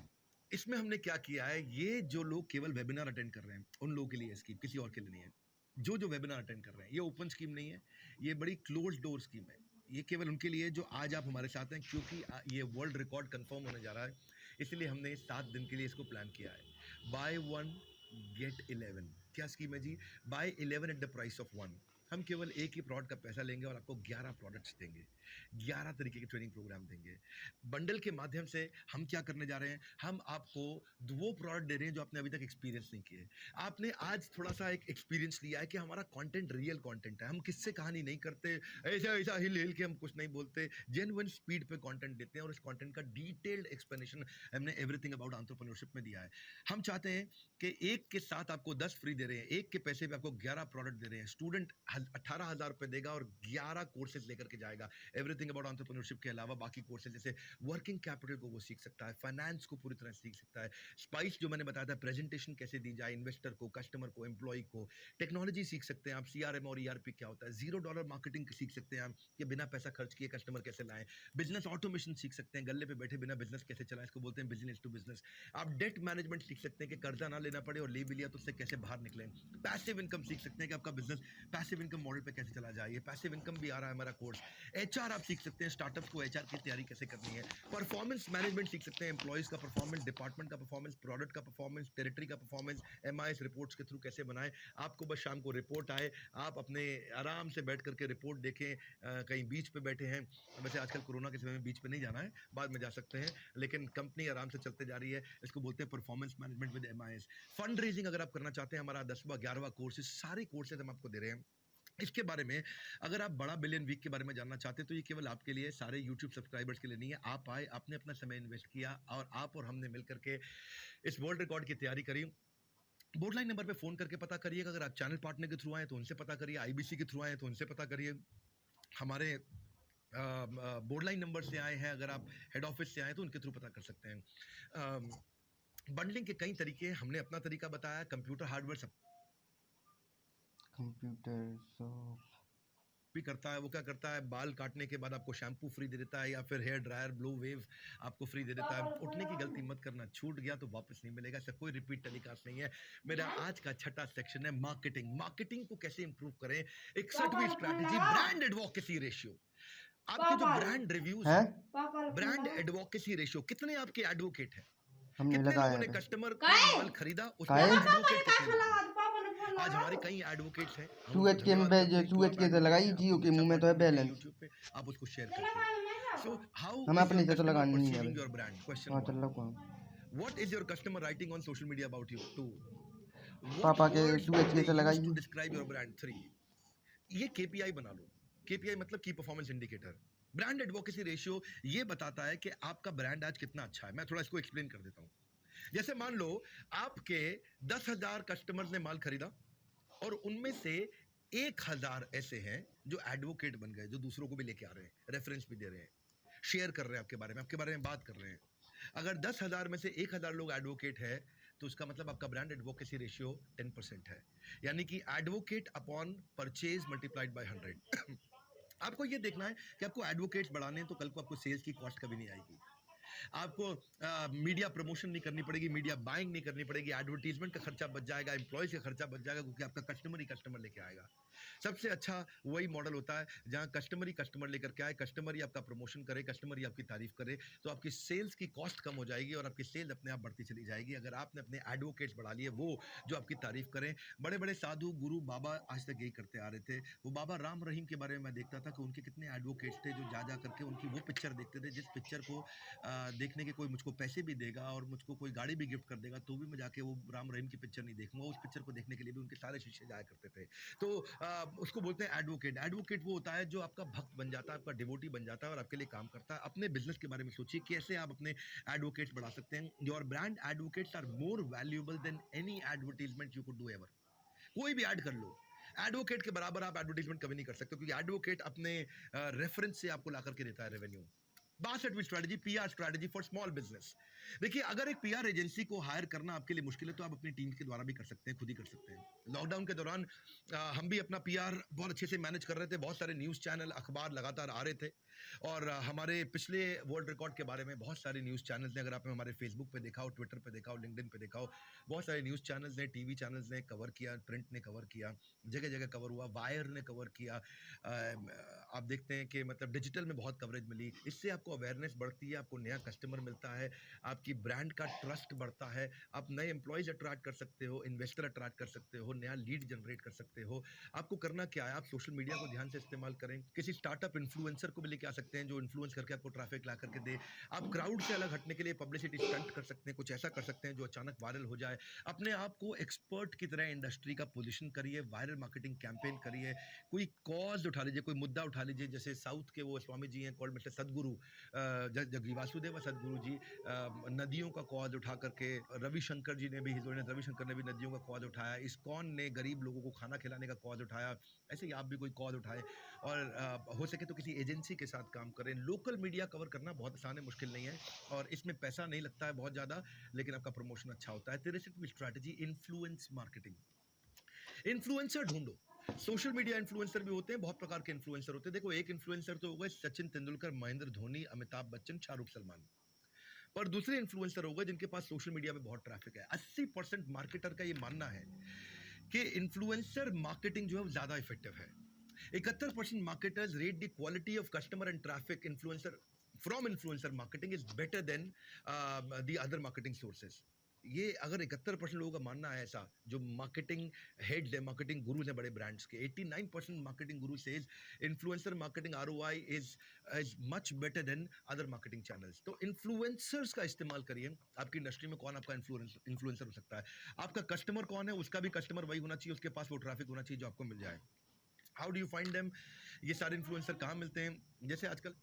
इसमें हमने क्या किया है, ये जो लोग केवल वेबिनार अटेंड कर रहे हैं उन लोगों के लिए स्कीम, किसी और के लिए नहीं है। जो जो वेबिनार अटेंड कर रहे हैं, ये ओपन स्कीम नहीं है, ये बड़ी क्लोज डोर स्कीम है। ये केवल उनके लिए जो आज आप हमारे साथ हैं, क्योंकि ये वर्ल्ड रिकॉर्ड कंफर्म होने जा रहा है, इसलिए हमने 7 दिन के लिए इसको प्लान किया है। बाय 1 गेट 11, क्या स्कीम है जी? Buy 11 at the price of 1। हम केवल एक ही प्रोडक्ट का पैसा लेंगे और आपको 11 प्रोडक्ट्स देंगे, 11 तरीके के ट्रेनिंग प्रोग्राम देंगे। बंडल के माध्यम से हम क्या करने जा रहे हैं, हम आपको वो प्रोडक्ट दे रहे हैं जो आपने अभी तक एक्सपीरियंस नहीं किए। आपने आज थोड़ा सा एक एक्सपीरियंस लिया है कि हमारा कंटेंट रियल कंटेंट है, हम किससे कहानी नहीं करते, ऐसा ऐसा हिल हिल के हम कुछ नहीं बोलते, जेन्युइन स्पीड पे कंटेंट देते हैं, और इस कंटेंट का डिटेल्ड एक्सप्लेनेशन हमने एवरीथिंग अबाउट एंटरप्रेन्योरशिप में दिया है। हम चाहते हैं कि एक के साथ आपको 10 फ्री दे रहे हैं, एक के पैसे पे आपको 11 प्रोडक्ट दे रहे हैं। स्टूडेंट 18,000 रुपये देगा और 11 कोर्सेज लेकर के जाएगा, एवरीथिंग अबाउट एंटरप्रेन्योरशिप के अलावा बाकी कोर्सेज जैसे वर्किंग कैपिटल को वो सीख सकता है, फाइनेंस को पूरी तरह सीख सकता है, स्पाइस जो मैंने बताया था, प्रेजेंटेशन कैसे दी जाए इन्वेस्टर को, कस्टमर को, एम्प्लॉय को, टेक्नोलॉजी सीख सकते हैं आप, CRM और ERP क्या होता है, $0 मार्केटिंग सीख सकते हैं आप कि बिना पैसा खर्च किए कस्टमर कैसे लाएं, बिजनेस ऑटोमेशन सीख सकते हैं, गल्ले पे बैठे बिना बिजनेस कैसे चलाएं, इसको बोलते हैं बिजनेस टू बिजनेस। आप डेट मैनेजमेंट सीख सकते हैं कि कर्जा ना लेना पड़े और ले भी लिया तो उससे कैसे बाहर निकलें। पैसिव इनकम सीख सकते हैं कि आपका बिजनेस पैसिव इनकम मॉडल पे कैसे चला जाए, ये पैसिव इनकम भी आ रहा है हमारा कोर्स। HR आप सीख सकते हैं, स्टार्टअप्स को HR की तैयारी कैसे करनी है। परफॉर्मेंस मैनेजमेंट सीख सकते हैं, एम्प्लॉइज का परफॉर्मेंस, डिपार्टमेंट का परफॉर्मेंस, प्रोडक्ट का परफॉर्मेंस, टेरिटरी का परफॉर्मेंस, MIS रिपोर्ट्स के थ्रू कैसे बनाएं। आपको बस शाम को रिपोर्ट आए, आप अपने आराम से बैठ करके रिपोर्ट देखें। कहीं बीच पे बैठे हैं, वैसे आजकल कोरोना के समय में बीच पे नहीं जाना है, बाद में जा सकते हैं, लेकिन कंपनी आराम से चलते जा रही है, इसको बोलते हैं performance management with MIS। Fund raising अगर आप करना चाहते हैं, हमारा 10वां 11वां कोर्सेज, सारे कोर्सेज हम आपको दे रहे हैं। इसके बारे में अगर आप बड़ा बिलियन वीक के बारे में जानना चाहते हैं तो ये केवल आपके लिए, सारे YouTube सब्सक्राइबर्स के लिए नहीं है। आप आए, आपने अपना समय इन्वेस्ट किया और आप और हमने मिलकर के इस वर्ल्ड रिकॉर्ड की तैयारी करी। बोर्ड लाइन नंबर पे फोन करके पता करिएगा। अगर आप चैनल पार्टनर के थ्रू आए तो उनसे पता करिए, आईबीसी के थ्रू आए तो उनसे पता करिए, हमारे बोर्ड लाइन नंबर से आए हैं, अगर आप हेड ऑफिस से आए तो उनके थ्रू पता कर सकते हैं। बंडलिंग के कई तरीके हैं, हमने अपना तरीका बताया। कंप्यूटर हार्डवेयर सब कंप्यूटर भी करता है। वो क्या करता है, बाल काटने के बाद आपको शैम्पू फ्री दे देता है, या फिर हेयर ड्रायर ब्लो वेव आपको फ्री दे देता है। उठने की गलती मत करना, छूट गया तो वापस नहीं मिलेगा। ऐसा कोई रिपीट टेलीकास्ट नहीं है। मेरा आज का छठा सेक्शन है मार्केटिंग। मार्केटिंग को कैसे इंप्रूव करें, 61वीं स्ट्रैटेजी, ब्रांड एडवोकेसी रेशियो। आपके जो ब्रांड रिव्यूज है, हैं, ब्रांड एडवोकेसी रेशियो, कितने आपके एडवोकेट हैं, हमने कितने लगाया लोगों ने है। कस्टमर को माल खरीदा, उसमें काहे एडवोकेट कितने लोग हैं। आज हमारे कई एडवोकेट्स हैं, हम उनको सूरज के में धन्यवाद करते हैं। सूरज आप के तो एडवोकेट लगाई, हैं, जियो आपको के अच्छा मुंह में तो है कंटेंट मिलता है बैलेंस। यूट्यूब पे, आप उसको शेयर करते हैं। सो हाउ हमें इज योर अपने से तो कस्टमर लगानी नहीं है परसीविंग भाई। योर ब्रांड, क्वेश्चन हाँ चल वन। रहा हूँ। What is your customer writing on social media about you, to what पापा के वर्ड्स डू सूरज के दे से यूज लगाई। To describe your brand, three. ये केपीआई बना लो। केपीआई मतलब key performance indicator. Brand advocacy ratio ये बताता है कि आपका ब्रांड आज कितना अच्छा है। मैं थोड़ा इसको एक्सप्लेन कर देता हूँ। जैसे मान लो आपके 10,000 कस्टमर्स ने माल खरीदा, और उनमें से 1,000 ऐसे हैं जो एडवोकेट बन गए, जो दूसरों को भी लेके आ रहे हैं, रेफरेंस भी दे रहे हैं, शेयर कर रहे हैं आपके बारे में बात कर रहे हैं। अगर 10,000 में से 1,000 लोग एडवोकेट है, तो उसका मतलब आपका ब्रांड एडवोकेसी रेशियो 10% है, यानी कि advocate upon purchase multiplied by 100। आपको ये देखना है कि आपको एडवोकेट्स बढ़ाने हैं, तो कल को आपको सेल्स की कॉस्ट कभी नहीं आएगी। आपको मीडिया प्रमोशन नहीं करनी पड़ेगी, मीडिया बाइंग नहीं करनी पड़ेगी, एडवर्टीजमेंट का खर्चा बच जाएगा, एम्प्लॉयज का खर्चा बच जाएगा, क्योंकि आपका कस्टमर ही कस्टमर लेके आएगा। सबसे अच्छा वही मॉडल होता है जहां कस्टमर ही कस्टमर लेकर के आए, कस्टमर ही आपका प्रमोशन करे, कस्टमर ही आपकी तारीफ करे, तो आपकी सेल्स की कॉस्ट कम हो जाएगी और आपकी सेल्स अपने आप बढ़ती चली जाएगी। अगर आपने अपने एडवोकेट्स बढ़ा लिए, वो जो आपकी तारीफ करें। बड़े बड़े साधु गुरु बाबा आज तक यही करते आ रहे थे। वो बाबा राम रहीम के बारे में मैं देखता था कि उनके कितने एडवोकेट्स थे जो जा जा करके उनकी वो पिक्चर देखते थे, जिस पिक्चर को देखने के कोई मुझको पैसे भी देगा और मुझको कोई गाड़ी भी गिफ्ट कर देगा, तो भी मैं जाके वो राम रहीम की पिक्चर नहीं देखूंगा। उस पिक्चर को देखने के लिए भी उनके सारे शिष्य जाया करते थे। तो उसको बोलते हैं एडवोकेट। एडवोकेट वो होता है जो आपका भक्त बन जाता है, आपका डिवोटी बन जाता है और आपके लिए काम करता है। अपने बिजनेस के बारे में सोचिए कैसे आप अपने एडवोकेट्स बढ़ा सकते हैं। Your brand advocates are more valuable than any advertisement you could do ever. कोई भी ऐड कर लो, एडवोकेट के बराबर आप एडवर्टीजमेंट कभी नहीं कर सकते, क्योंकि एडवोकेट अपने रेफरेंस से आपको ला करके देता है रेवेन्यू। 62वीं strategy, PR strategy for small business. देखिए, अगर एक पीआर एजेंसी को हायर करना आपके लिए मुश्किल है, तो आप अपनी टीम के द्वारा भी कर सकते हैं, खुद ही कर सकते हैं। लॉकडाउन के दौरान हम भी अपना पीआर बहुत अच्छे से मैनेज कर रहे थे। बहुत सारे न्यूज़ चैनल, अखबार लगातार आ रहे थे, और हमारे पिछले वर्ल्ड रिकॉर्ड के बारे में बहुत सारे न्यूज़ चैनल्स ने, अगर आपने हमारे फेसबुक पे देखा हो, ट्विटर पे देखा हो, लिंक्डइन पे देखा हो, बहुत सारे न्यूज़ चैनल्स ने, टीवी चैनल्स ने कवर किया, प्रिंट ने कवर किया, जगह जगह कवर हुआ, वायर ने कवर किया। आप देखते हैं कि मतलब डिजिटल में बहुत कवरेज मिली। इससे आपको अवेयरनेस बढ़ती है, आपको नया कस्टमर मिलता है, आपकी ब्रांड का ट्रस्ट बढ़ता है, आप नए एम्प्लॉयज अट्रैक्ट कर सकते हो, इन्वेस्टर अट्रैक्ट कर सकते हो, नया लीड जनरेट कर सकते हो। आपको करना क्या है, आप सोशल मीडिया को ध्यान से इस्तेमाल करें। किसी स्टार्टअप इन्फ्लुएंसर को भी लेके आ सकते हैं जो इन्फ्लुएंस करके आपको ट्रैफिक ला करके दे। आप क्राउड से अलग हटने के लिए पब्लिसिटी स्टंट कर सकते हैं, कुछ ऐसा कर सकते हैं जो अचानक वायरल हो जाए। अपने आप को एक्सपर्ट की तरह इंडस्ट्री का पोजीशन करिए, वायरल मार्केटिंग कैंपेन करिए, कोई कॉज उठा लीजिए, कोई मुद्दा उठा लीजिए। जैसे साउथ के वो स्वामी जी हैं कॉल्ड मिस्टर सदगुरु, जगी वासुदेव सदगुरु जी, नदियों का कॉज उठा करके, रविशंकर जी ने भी, रविशंकर ने भी नदियों का कॉज उठाया, इस्कॉन ने गरीब लोगों को खाना खिलाने का कॉज उठाया। ऐसे ही आप भी कोई कॉज उठाएं, और हो सके तो किसी एजेंसी के साथ काम करें। लोकल मीडिया कवर करना बहुत आसान है, मुश्किल नहीं है, और इसमें पैसा नहीं लगता है बहुत ज़्यादा, लेकिन आपका प्रमोशन अच्छा होता है। 63वीं स्ट्रैटेजी, इन्फ्लुएंस मार्केटिंग। इन्फ्लुएंसर ढूंढो। सोशल मीडिया इन्फ्लुएंसर भी होते हैं, बहुत प्रकार के इन्फ्लुएंसर होते हैं। देखो, एक इन्फ्लुएंसर तो हो गए सचिन तेंदुलकर, महेंद्र धोनी, अमिताभ बच्चन, शाहरुख सलमान, पर दूसरे इन्फ्लुएंसर हो गए जिनके पास सोशल मीडिया में बहुत ट्रैफिक है। 80% मार्केटर का ये मानना है कि इन्फ्लुएंसर मार्केटिंग जो है वो ज्यादा इफेक्टिव है। 71% marketers rate the quality of customer and traffic influencer from influencer marketing is better than the other marketing sources. ये अगर 71% लोगों का मानना है ऐसा, जो मार्केटिंग हेड्स है, मार्केटिंग गुरुज हैं बड़े ब्रांड्स के, 89% marketing Guru says influencer marketing ROI is much better than other marketing channels. तो इन्फ्लुएंसर्स का इस्तेमाल करिए। आपकी इंडस्ट्री में कौन आपका इन्फ्लुएंसर हो सकता है, आपका कस्टमर कौन है, उसका भी कस्टमर वही होना चाहिए, उसके पास वो ट्रैफिक होना चाहिए जो आपको मिल जाए। How do you find them? ये सारे इन्फ्लुएंसर कहाँ मिलते हैं? जैसे आजकल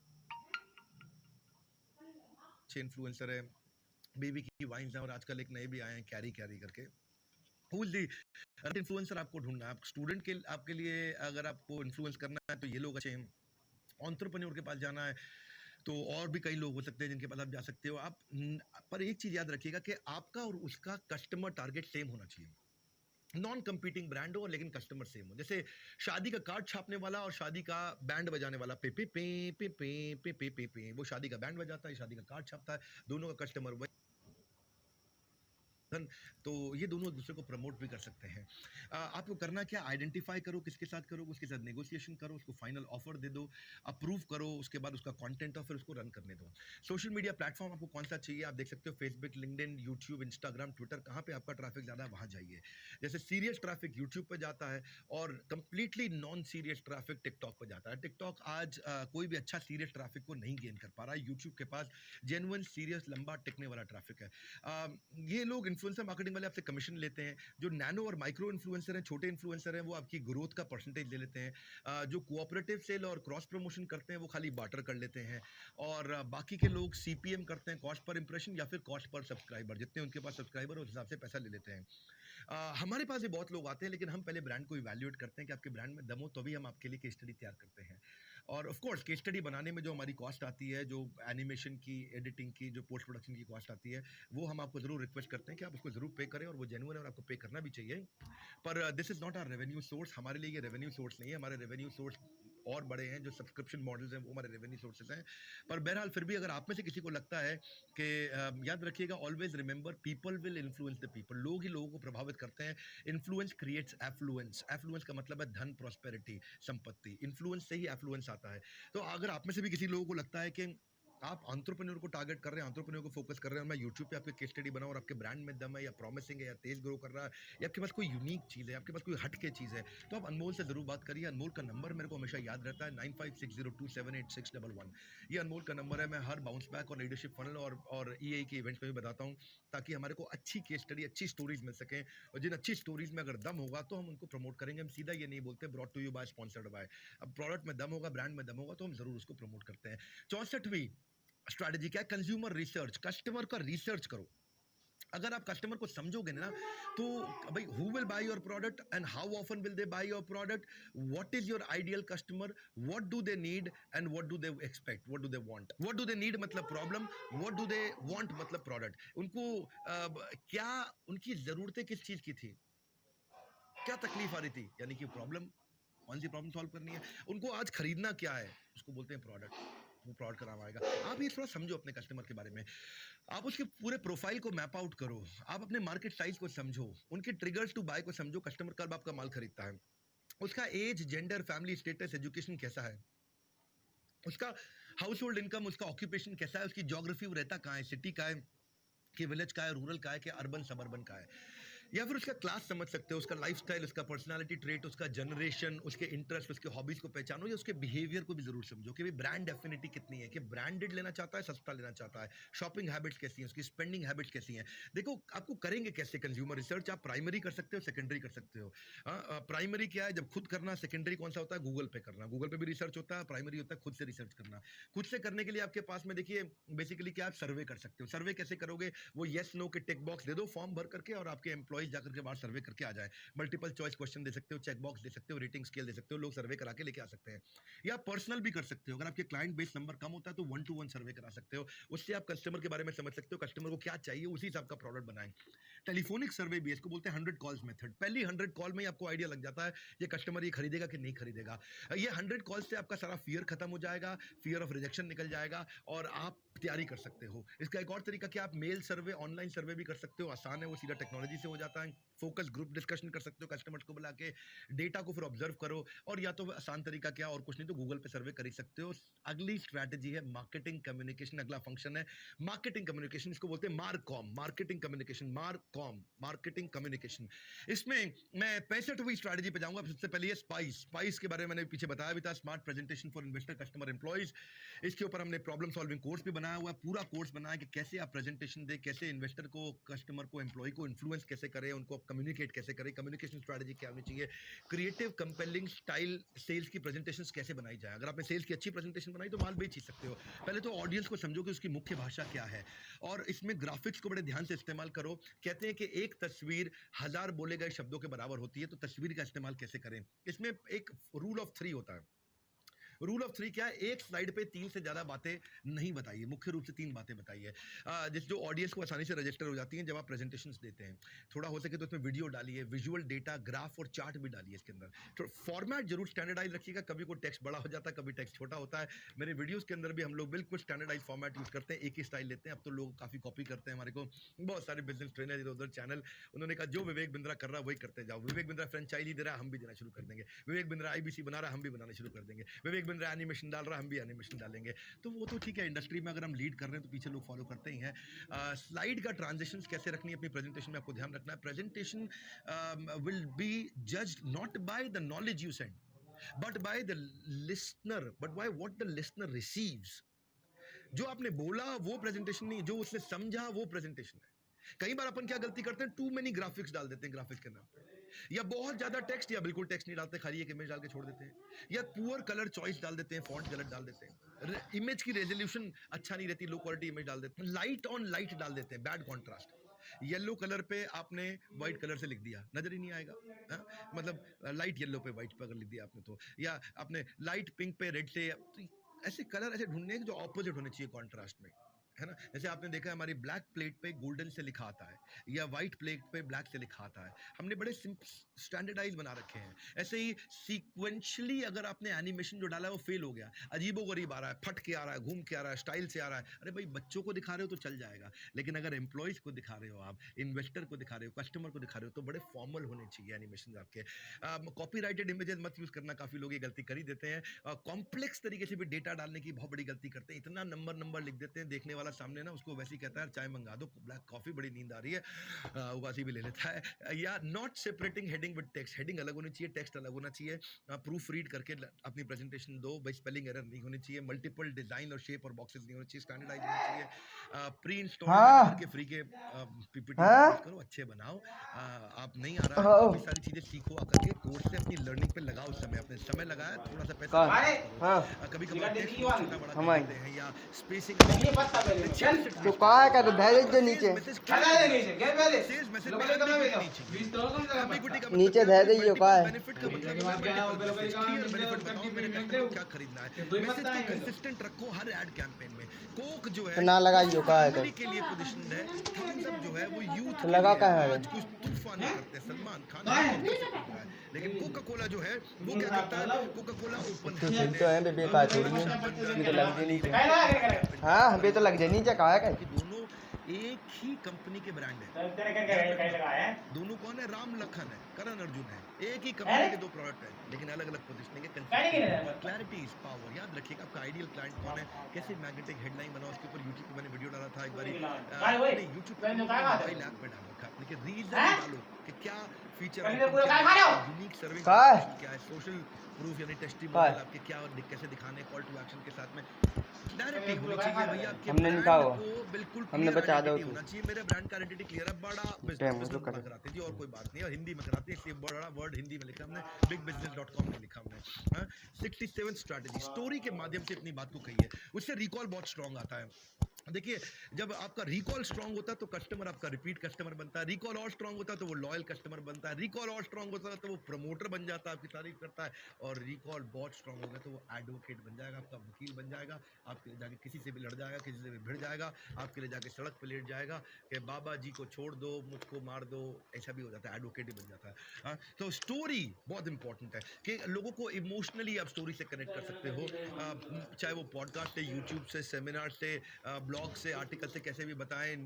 अच्छे इन्फ्लुएंसर है, बेबी की वाइन्स हैं, और आजकल एक नए भी आए हैं, कैरी करके, हु इज द इन्फ्लुएंसर आपको ढूंढना है। आप स्टूडेंट के आपके लिए अगर आपको इन्फ्लुएंस करना है तो ये लोग अच्छे हैं। एंटरप्रेन्योर के पास जाना है तो और भी कई लोग हो सकते हैं जिनके पास आप जा सकते हो। पर एक चीज याद रखिएगा कि आपका और उसका कस्टमर टारगेट सेम होना चाहिए। नॉन कंपीटिंग ब्रांड हो लेकिन कस्टमर सेम हो। जैसे शादी का कार्ड छापने वाला और शादी का बैंड बजाने वाला, पे पे पे पे पे पे पे पे पे, वो शादी का बैंड बजाता है, शादी का कार्ड छापता है, दोनों का कस्टमर वही। तो ये दोनों एक दूसरे को प्रमोट भी कर सकते हैं। आपको करना क्या, आइडेंटिफाई करो किसके साथ करो, उसके साथ नेगोशिएशन करो, उसको फाइनल ऑफर दे दो, अप्रूव करो, उसके बाद उसका कंटेंट और फिर उसको रन करने दो। सोशल मीडिया प्लेटफॉर्म आपको कौन सा चाहिए, आप देख सकते हो Facebook, LinkedIn, YouTube, Instagram, Twitter, कहाँ पे आपका ट्रैफिक ज़्यादा है वहाँ जाइए। जैसे सीरियस ट्रैफिक यूट्यूब पे जाता है और completely non serious traffic TikTok पे जाता है। टिकटॉक आज कोई भी अच्छा सीरियस ट्रैफिक को नहीं गेन कर पा रहा है। यूट्यूब के पास जेन्युइन सीरियस लंबा टिकने वाला ट्रैफिक है। ये लोग इन्फ्लुएंसर मार्केटिंग वाले आपसे कमीशन लेते हैं। जो नैनो और माइक्रो इन्फ्लुएंसर हैं, छोटे इन्फ्लुएंसर हैं, वो आपकी ग्रोथ का परसेंटेज ले लेते हैं। जो कोऑपरेटिव सेल और क्रॉस प्रमोशन करते हैं वो खाली बार्टर कर लेते हैं। और बाकी के लोग सीपीएम करते हैं, कॉस्ट पर इंप्रेशन या फिर कॉस्ट पर सब्सक्राइबर, जितने उनके पास सब्सक्राइबर उस हिसाब से पैसा ले लेते हैं। हमारे पास भी बहुत लोग आते हैं लेकिन हम पहले ब्रांड को इवैल्यूएट करते हैं कि आपके ब्रांड में दम हो, तो भी हम आपके लिए केस स्टडी तैयार करते हैं। और ऑफ कोर्स केस स्टडी बनाने में जो हमारी कॉस्ट आती है, जो एनिमेशन की, एडिटिंग की, जो पोस्ट प्रोडक्शन की कॉस्ट आती है, वो हम आपको जरूर रिक्वेस्ट करते हैं कि आप उसको जरूर पे करें, और वो जेन्युइन है और आपको पे करना भी चाहिए। पर this is not our revenue source. हमारे लिए ये रेवेन्यू सोर्स नहीं है। हमारे रेवेन्यू सोर्स और बड़े हैं, जो सब्सक्रिप्शन मॉडल्स हैं वो हमारे रेवेन्यू सोर्सेज हैं। पर बहरहाल फिर भी अगर आप में से किसी को लगता है कि याद रखिएगा, always remember, people will influence the people. लोग ही लोगों को प्रभावित करते हैं। Influence creates affluence. एफ्लुएंस का मतलब है धन, प्रॉस्पेरिटी, संपत्ति। इन्फ्लुएंस से ही एफ्लुएंस आता है। तो अगर आप में से भी किसी लोगों को लगता है कि आप एंटरप्रेन्योर को टारगेट कर रहे हैं, एंटरप्रेन्योर को फोकस कर रहे हैं, मैं यूट्यूब पे आपके केस स्टडी बनाऊं और आपके ब्रांड में दम है, या प्रॉमिसिंग है, या तेज ग्रो कर रहा है, या आपके पास कोई यूनिक चीज़ है, आपके पास कोई हट के चीज़ है, तो आप अनमोल से जरूर बात करिए। अनमोल का नंबर मेरे को हमेशा याद रहता है, 9560278611। ये अनमोल का नंबर है। मैं हर बाउंस बैक और लीडरशिप फनल और ईए के इवेंट्स में भी बताता हूँ, ताकि हमारे को अच्छी केस स्टडी, अच्छी स्टोरीज मिल सकें। और जिन अच्छी स्टोरीज में अगर दम होगा तो हम उनको प्रमोट करेंगे। हम सीधा ये नहीं बोलते brought to you by, sponsored by. अब प्रोडक्ट में दम होगा, ब्रांड में दम होगा, तो हम जरूर उसको प्रमोट करते हैं। 64वीं स्ट्रैटेजी क्या है, कंज्यूमर रिसर्च। कस्टमर का रिसर्च करो। अगर आप कस्टमर को समझोगे ना, तो भाई who will buy your product and how often will they buy your product, what is your ideal customer, what do they need and what do they expect, what do they want. What do they need मतलब problem, what do they want मतलब प्रोडक्ट। उनको क्या उनकी जरूरतें किस चीज की थी, क्या तकलीफ आ रही थी, यानी कि प्रॉब्लम, कौन सी प्रॉब्लम सॉल्व करनी है। उनको आज खरीदना क्या है, उसको बोलते हैं प्रोडक्ट। वो प्रोडक्ट का नाम आएगा। आप ये थोड़ा समझो अपने कस्टमर के बारे में। आप उसके पूरे प्रोफाइल को मैप आउट करो। आप अपने मार्केट साइज को समझो, उनके ट्रिगर्स टू बाय को समझो। कस्टमर कब आपका माल खरीदता है, उसका age, gender, family status, education कैसा है, उसका हाउस होल्ड इनकम, उसका ऑक्यूपेशन कैसा है, उसकी ज्योग्राफी, वो रहता कहाँ है, सिटी का है कि विलेज का है, रूरल का है कि अर्बन सबर्बन का है। या फिर उसका क्लास समझ सकते हो, उसका लाइफस्टाइल, उसका पर्सनालिटी ट्रेट, उसका जनरेशन, उसके इंटरेस्ट, उसके हॉबीज को पहचानो, या उसके बिहेवियर को भी जरूर समझो कि ब्रांड एफिनिटी कितनी है, कि ब्रांडेड लेना चाहता है, सस्ता लेना चाहता है, शॉपिंग हैबिट्स कैसी हैं, उसकी स्पेंडिंग हैबिट्स कैसी हैं। देखो आपको करेंगे कैसे कंज्यूमर रिसर्च, आप प्राइमरी कर सकते हो, सेकेंडरी कर सकते हो। प्राइमरी क्या है, जब खुद करना। सेकेंडरी कौन सा होता है, गूगल पे करना। गूगल पे भी रिसर्च होता है। प्राइमरी होता है खुद से रिसर्च करना। खुद से करने के लिए आपके पास में देखिए बेसिकली क्या, आप सर्वे कर सकते हो। सर्वे कैसे करोगे, वो येस नो के टिक बॉक्स दे दो फॉर्म भर करके, और आपके एम्प्लॉइज जाकर के बाहर सर्वे करके आ जाए। मल्टीपल चॉइस क्वेश्चन दे सकते हो, चेक बॉक्स दे सकते हो, रेटिंग स्केल दे सकते हो, लोग सर्वे करा के लेके आ सकते हैं। या पर्सनल भी कर सकते हो, अगर आपके क्लाइंट बेस नंबर कम होता है तो 1-to-1 सर्वे करा सकते हो। उससे आप कस्टमर के बारे में समझ सकते हो, कस्टमर को क्या चाहिए, उसी हिसाब का प्रोडक्ट बनाएं। टेलीफोनिक सर्वे भी, इसको बोलते हैं 100 कॉल्स मेथड। पहली 100 कॉल में ही आपको आइडिया लग जाता है ये कस्टमर ये खरीदेगा कि नहीं खरीदेगा। ये 100 कॉल से आपका सारा फियर खत्म हो जाएगा, फियर ऑफ रिजेक्शन निकल जाएगा, और आप तैयारी कर सकते हो। इसका एक और तरीका क्या, आप मेल सर्वे, ऑनलाइन सर्वे भी कर सकते हो। आसान है, वो सीधा टेक्नोलॉजी से हो जाता है। फोकस ग्रुप डिस्कशन कर सकते हो कस्टमर्स को बुला के, डेटा को फिर ऑब्जर्व करो। और या तो आसान तरीका क्या, और कुछ नहीं तो गूगल पे सर्वे कर ही सकते हो। अगली स्ट्रैटेजी है मार्केटिंग कम्युनिकेशन। अगला फंक्शन है मार्केटिंग कम्युनिकेशन, इसको बोलते हैं marcom. Marketing communication, marcom, marketing communication. इसमें मैं 65वीं स्ट्रैटेजी पे जाऊंगा। सबसे पहले ये स्पाइस। स्पाइस के बारे में मैंने पीछे बताया भी था, smart presentation for investor, customer, employees. इसके ऊपर हमने प्रॉब्लम सॉल्विंग कोर्स भी बनाया बनाया हुआ है, पूरा कोर्स बनाया है कि कैसे आप प्रेजेंटेशन दें, कैसे इन्वेस्टर को, कस्टमर को, एम्प्लॉय को इन्फ्लुएंस कैसे करें, उनको कम्युनिकेट कैसे करें, कम्युनिकेशन स्ट्रैटेजी क्या होनी चाहिए, क्रिएटिव कंपेलिंग स्टाइल सेल्स की प्रेजेंटेशंस कैसे बनाई जाए। अगर आपने सेल्स की अच्छी प्रेजेंटेशन बनाई तो माल बेच ही सकते हो। पहले तो ऑडियंस को समझो कि उसकी मुख्य भाषा क्या है, और इसमें ग्राफिक्स को बड़े ध्यान से इस्तेमाल करो। कहते हैं कि एक तस्वीर 1000 बोले गए शब्दों के बराबर होती है, तो तस्वीर का इस्तेमाल कैसे करें। इसमें एक रूल ऑफ 3 होता है। रूल ऑफ 3 क्या है? एक स्लाइड पे 3 से ज्यादा बातें नहीं बताइए, मुख्य रूप से 3 बातें बताइए, जिस जो ऑडियंस को आसानी से रजिस्टर हो जाती हैं जब आप प्रेजेंटेशंस देते हैं। थोड़ा हो सके तो उसमें वीडियो डालिए, विजुअल डेटा, ग्राफ और चार्ट भी डालिए इसके अंदर। तो फॉर्मेट जरूर स्टैंडर्डाइज रखिएगा, कभी कोई टेक्स्ट बड़ा हो जाता है, कभी टेक्स्ट छोटा होता है। मेरे वीडियोस के अंदर भी हम लोग बिल्कुल स्टैंडर्डाइज फॉर्मेट यूज करते हैं, एक ही स्टाइल लेते हैं। अब तो लोग काफी कॉपी करते हैं हमारे को, बहुत सारे बिजनेस ट्रेनर इधर उधर चैनल, उन्होंने कहा जो विवेक बिंद्रा कर रहा है वही करते जाओ। विवेक बिंद्रा फ्रेंचाइजी दे रहा है, हम भी देना शुरू कर देंगे। विवेक बिंद्रा आईबीसी बना रहा है, हम भी बनाना शुरू कर देंगे। विवेक बिंद्रा एनिमेशन डाल रहा है, हम भी एनिमेशन डालेंगे। तो वो तो ठीक है, इंडस्ट्री में अगर हम लीड कर रहे हैं तो पीछे लोग फॉलो करते ही हैं। स्लाइड का ट्रांजिशन कैसे रखनी है अपनी प्रेजेंटेशन में, आपको ध्यान रखना है। Presentation will be judged not by the knowledge you send, but by the listener, but by what the listener receives. जो आपने बोला वो प्रेजेंटेशन नहीं, जो उसने समझा वो प्रेजेंटेशन है। कई बार अपन क्या गलती करते हैं, टू मेनी ग्राफिक्स डाल देते हैं ग्राफिक्स के नाम पे, या बहुत ज्यादा टेक्स्ट, या बिल्कुल टेक्स्ट नहीं डालते, खाली एक इमेज डाल के छोड़ देते हैं, या पुअर कलर चॉइस डाल देते हैं, फॉन्ट गलत डाल देते हैं, इमेज की रेजोल्यूशन अच्छा नहीं रहती, लो क्वालिटी इमेज डाल देते हैं, लाइट ऑन लाइट डाल देते हैं, बैड कॉन्ट्रास्ट। येलो कलर पे आपने व्हाइट कलर से लिख दिया, नजर ही नहीं आएगा। मतलब लाइट येलो पे व्हाइट पे अगर लिख दिया आपने तो, या आपने लाइट पिंक पे रेड से, तो ऐसे कलर ऐसे ढूंढने जो ऑपोजिट होने चाहिए कॉन्ट्रास्ट में, है ना। जैसे आपने देखा है हमारी ब्लैक प्लेट पे गोल्डन से लिखा आता है, या व्हाइट प्लेट पे ब्लैक से लिखा आता है, हमने बड़े स्टैंडर्डाइज बना रखे हैं। ऐसे ही सीक्वेंशियली अगर आपने एनिमेशन जो डाला है वो फेल हो गया, अजीबोगरीब आ रहा है, फट के आ रहा है, घूम के आ रहा है, स्टाइल से आ रहा है, अरे भाई बच्चों को दिखा रहे हो तो चल जाएगा, लेकिन अगर एम्प्लॉयज को दिखा रहे हो, आप इन्वेस्टर को दिखा रहे हो, कस्टमर को दिखा रहे हो, तो बड़े फॉर्मल होने चाहिए एनिमेशन आपके। कॉपीराइटेड इमेजेस मत यूज करना, काफी लोग ये गलती कर ही देते हैं। कॉम्प्लेक्स तरीके से भी डेटा डालने की बहुत बड़ी गलती करते हैं, इतना नंबर नंबर लिख देते हैं, देखने वाला सामने ना उसको वैसे ही कहता है चाय मंगा दो, ब्लैक कॉफी, बड़ी नींद आ रही है, उबासी भी ले लेता है। या not separating heading with text, heading अलग होनी चाहिए, टेक्स्ट अलग होना चाहिए। प्रूफ रीड करके अपनी प्रेजेंटेशन दो भाई, स्पेलिंग एरर नहीं होनी चाहिए, मल्टीपल डिजाइन और शेप और बॉक्सेस नहीं होने चाहिए, स्टैंडर्डाइज होनी चाहिए। प्री इंस्टॉल्ड के फ्री के पीपीटी करो, अच्छे बनाओ। आप नहीं आ रहा है, काफी सारी चीजें सीखो आकर के, कोर्स से अपनी लर्निंग पे लगाओ समय, अपने समय लगाया, थोड़ा सा पैसा कभी कभी टेक्स्ट छोटा बड़ा कर देते हैं, या स्पेसिंग तो कहा कर धैर्य जो नीचे नीचे धैर्य जो कहा है बेनिफिट का मतलब क्या खरीदना है, मैसेज को कंसिस्टेंट रखो हर एड कैंपेन में। कोक जो है ना लगाइयो कहा है के लिए पोजीशनड है, थम्स अप जो है वो यूथ तो लगा का है आज कुछ तूफान करते हैं, सलमान खान, लेकिन कोका कोला जो है वो क्या करता है, कोका कोला ओपन तो है बेबे का थोड़ी ये तो लग जे नीचे, हाँ बे तो लग जे नीचे कहा है दोनों एक ही कंपनी के ब्रांड है। दोनों कौन है? राम लखन है, करण अर्जुन है, एक ही कंपनी के दो प्रोडक्ट है, लेकिन अलग अलग पोजीशनिंग है। क्लैरिटी इज पावर, याद रखिएगा आपका आइडियल क्लाइंट कौन है, कैसे मैग्नेटिक हेडलाइन बनाओ, उसके ऊपर यूट्यूब पे मैंने वीडियो डाला था एक बार, यूट्यूब पे मोबाइल ऐप पे डाल रखा, लेकिन रीजन डालो कि क्या फीचर है, यूनिक सर्विस क्या है, सोशल प्रूफ यानी टेस्टिमोनियल आपके क्या कैसे दिखाने, कॉल टू एक्शन के साथ में क्लैरिटी होनी चाहिए भैया, आपके हमने ब्रांड निकाला को बिल्कुल हमने बचा दो होना चाहिए। मेरे ब्रांड का आइडेंटिटी क्लियर है, बड़ा बिजनेस कराते जी, और कोई बात नहीं, और हिंदी में कराते हैं, इसलिए बड़ा वर्ड हिंदी में लिखा हमने, bigbusiness.com में लिखा हमने। 67 स्ट्रैटेजी, स्टोरी के माध्यम से अपनी बात को कही है, उससे रिकॉल बहुत स्ट्रांग आता है। देखिए जब आपका रिकॉल स्ट्रांग होता है तो कस्टमर आपका रिपीट कस्टमर बनता है, रिकॉल और स्ट्रांग होता है तो वो लॉयल कस्टमर बनता है, रिकॉल और स्ट्रांग होता है तो वो प्रमोटर बन जाता है, आपकी तारीफ करता है, और रिकॉल बहुत स्ट्रांग होगा तो वो एडवोकेट बन जाएगा, आपका वकील बन जाएगा, आपके लिए जाके किसी से भी लड़ जाएगा, किसी से भी भिड़ जाएगा, आपके लिए जाके सड़क पर लेट जाएगा कि बाबा जी को छोड़ दो, मुझको मार दो, ऐसा भी हो जाता है, एडवोकेट ही बन जाता है। हाँ, तो स्टोरी बहुत इंपॉर्टेंट है कि लोगों को इमोशनली आप स्टोरी से कनेक्ट कर सकते हो, चाहे वो पॉडकास्ट से, यूट्यूब से, सेमिनार से, ब्लॉग से, आर्टिकल से, कैसे भी बताएं,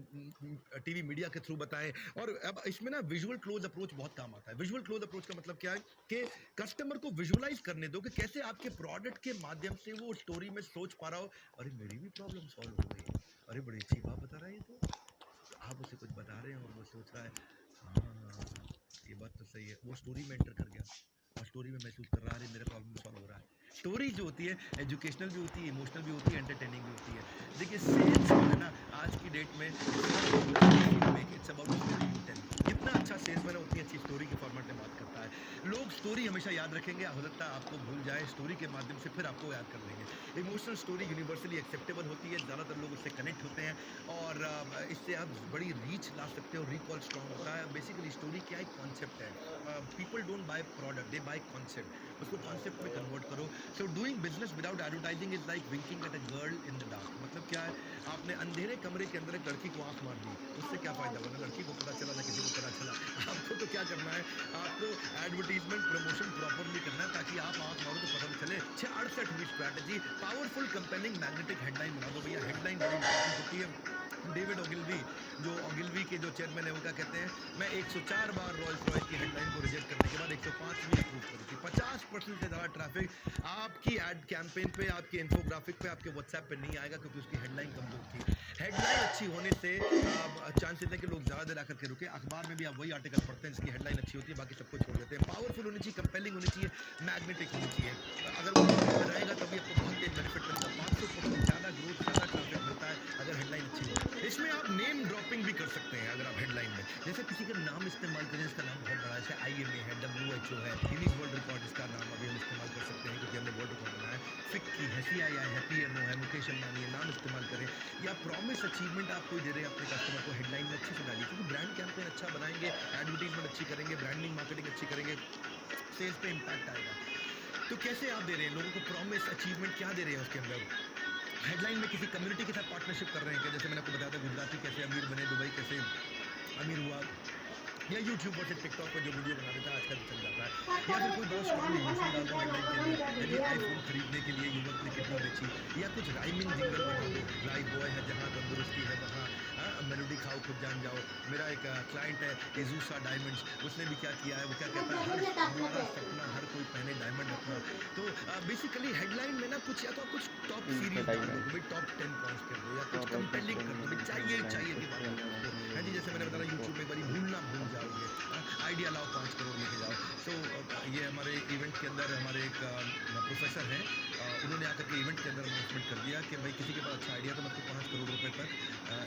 टीवी मीडिया के थ्रू बताएं। और अब इसमें ना विजुअल क्लोज अप्रोच बहुत काम आता है। विजुअल क्लोज अप्रोच का मतलब क्या है कि कस्टमर को विजुअलाइज करने दो कि कैसे आपके प्रोडक्ट के माध्यम से वो स्टोरी में सोच पा रहा हो, अरे मेरी भी प्रॉब्लम सॉल्व हो गई, अरे बड़ी अच्छी बात बता रहा है ये, तो आप उसे कुछ बता रहे हैं और वो सोच रहा है हाँ ये बात तो सही है, वो स्टोरी में एंटर कर गया और स्टोरी में महसूस कर रहा है मेरा प्रॉब्लम सॉल्व हो रहा है। स्टोरी जो होती है एजुकेशनल भी होती है, इमोशनल भी होती है, एंटरटेनिंग भी होती है। देखिए सेल्स डेट में it's about story you tell. जितना अच्छा सेल्समैन है उतनी अच्छी स्टोरी के फॉर्मेट में बात करता है। लोग स्टोरी हमेशा याद रखेंगे, हो सकता है आपको भूल जाए, स्टोरी के माध्यम से फिर आपको याद कर लेंगे। इमोशनल स्टोरी यूनिवर्सली एक्सेप्टेबल होती है, ज़्यादातर लोग उससे कनेक्ट होते हैं और इससे आप बड़ी रीच ला सकते हो, रिकॉल स्ट्रॉन्ग होता है। बेसिकली स्टोरी क्या एक कॉन्सेप्ट है। People don't buy product, they buy concept. उसको कॉन्सेप्ट में कन्वर्ट करो। So doing business without advertising is like winking at a girl in the dark. मतलब क्या है, आपने अंधेरे कमरे के अंदर एक लड़की को आंख मार दी, उससे क्या फायदा हुआ? ना लड़की को पता चला, ना किसी को पता चला। आपको तो क्या करना है, आपको एडवर्टीजमेंट प्रमोशन प्रॉपरली करना है ताकि आप आंख मारो तो पता चले। 68वीं strategy, powerful compelling magnetic headline बना दो भैया। हेडलाइन बड़ी इंपॉर्टेंट होती है। डेविड ओगिलवी, जो ओगिलवी के जो चेयरमैन है, वो क्या कहते हैं, मैं 104 बार रॉयल्स रॉयस की हेडलाइन को रिजेक्ट करने के बाद 105वीं अप्रूव करी थी। 50% से ज़्यादा ट्रैफिक आपकी एड कैंपेन पे, आपके इन्फोग्राफिक पे, आपके व्हाट्सएप पे नहीं आएगा क्योंकि उसकी हेडलाइन कमजोर थी। हेडलाइन अच्छी होने से चांसेस है कि लोग ज़्यादा देर आकर के रुके। अखबार में भी आप वही आर्टिकल पढ़ते हैं जिसकी हेडलाइन अच्छी होती है, बाकी सबको छोड़ देते हैं। पावरफुल होनी चाहिए, कंपेलिंग होनी चाहिए, मैग्नेटिक होनी चाहिए। अगर वो रहेगा तभी आपको बहुत तेज बेनिफिट मिलेगा। 500% ज़्यादा ग्रोथ, ज़्यादा ट्रैफिक मिलता है अगर हेडलाइन अच्छी हो। इसमें आप नेम ड्रॉपिंग भी कर सकते हैं अगर आप हेडलाइन में, जैसे किसी का नाम इस्तेमाल करें, इसका नाम बहुत बड़ा है, जैसे IMA है, WHO है, गिनीज वर्ल्ड रिकॉर्ड, इसका नाम अभी हम इस्तेमाल कर सकते हैं क्योंकि हमने वर्ल्ड रिकॉर्ड बनाया है। फिक्की है, CII है, PMO है, मुकेश अंबानी है, नाम इस्तेमाल करें। या प्रॉमिस अचीवमेंट आप कोई दे रहे हैं अपने कस्टमर को, हेडलाइन में अच्छे से डालिए, क्योंकि ब्रांड कैंपेन अच्छा बनाएंगे, एडवर्टीजमेंट अच्छी करेंगे, ब्रांडिंग मार्केटिंग अच्छी करेंगे, सेल्स पे इम्पैक्ट आएगा। तो कैसे आप दे रहे हैं लोगों को प्रॉमिस अचीवमेंट, क्या दे रहे हैं उसके अंदर? हेडलाइन में किसी कम्युनिटी के साथ पार्टनरशिप कर रहे हैं क्या? जैसे मैंने आपको बताया था गुजराती कैसे अमीर बने, दुबई कैसे अमीर हुआ, या यूट्यूब पर से टिकटॉक पर जो वीडियो बना देता है आजकल चल जाता है। या फिर कोई बहुत स्ट्रॉन्ग इमोशन डाल दो हेडलाइन के अंदर, यदि आईफोन खरीदने के लिए युवक ने कितनी बेची, या कुछ राइमिंग जिंगल बना दो, लाइफ बॉय है जहाँ तंदुरुस्ती है वहाँ, मेलोडी खाओ खुद जान जाओ। मेरा एक क्लाइंट है इजूसा डायमंड्स, उसने भी क्या किया है, वो क्या कहता है, हर हमारा सपना हर कोई पहने डायमंड अपना। तो बेसिकली हेडलाइन में ना कुछ, या तो कुछ टॉप सीरीज डाल दो भाई, टॉप 10 पॉइंट्स कर दो, या कुछ कंपेलिंग कर दो भाई, चाहिए चाहिए की बात है उसको, है जी। जैसे मैंने बताया यूट्यूब में एक बारी भूलना भूल जाओगे, आइडिया लाओ 5 करोड़ लेके जाओ। तो ये हमारे इवेंट के अंदर हमारे एक प्रोफेसर हैं, उन्होंने आकर के इवेंट के अंदर अनाउंसमेंट कर दिया कि भाई किसी के पास अच्छा आइडिया तो मैं आपको 5 करोड़ रुपए तक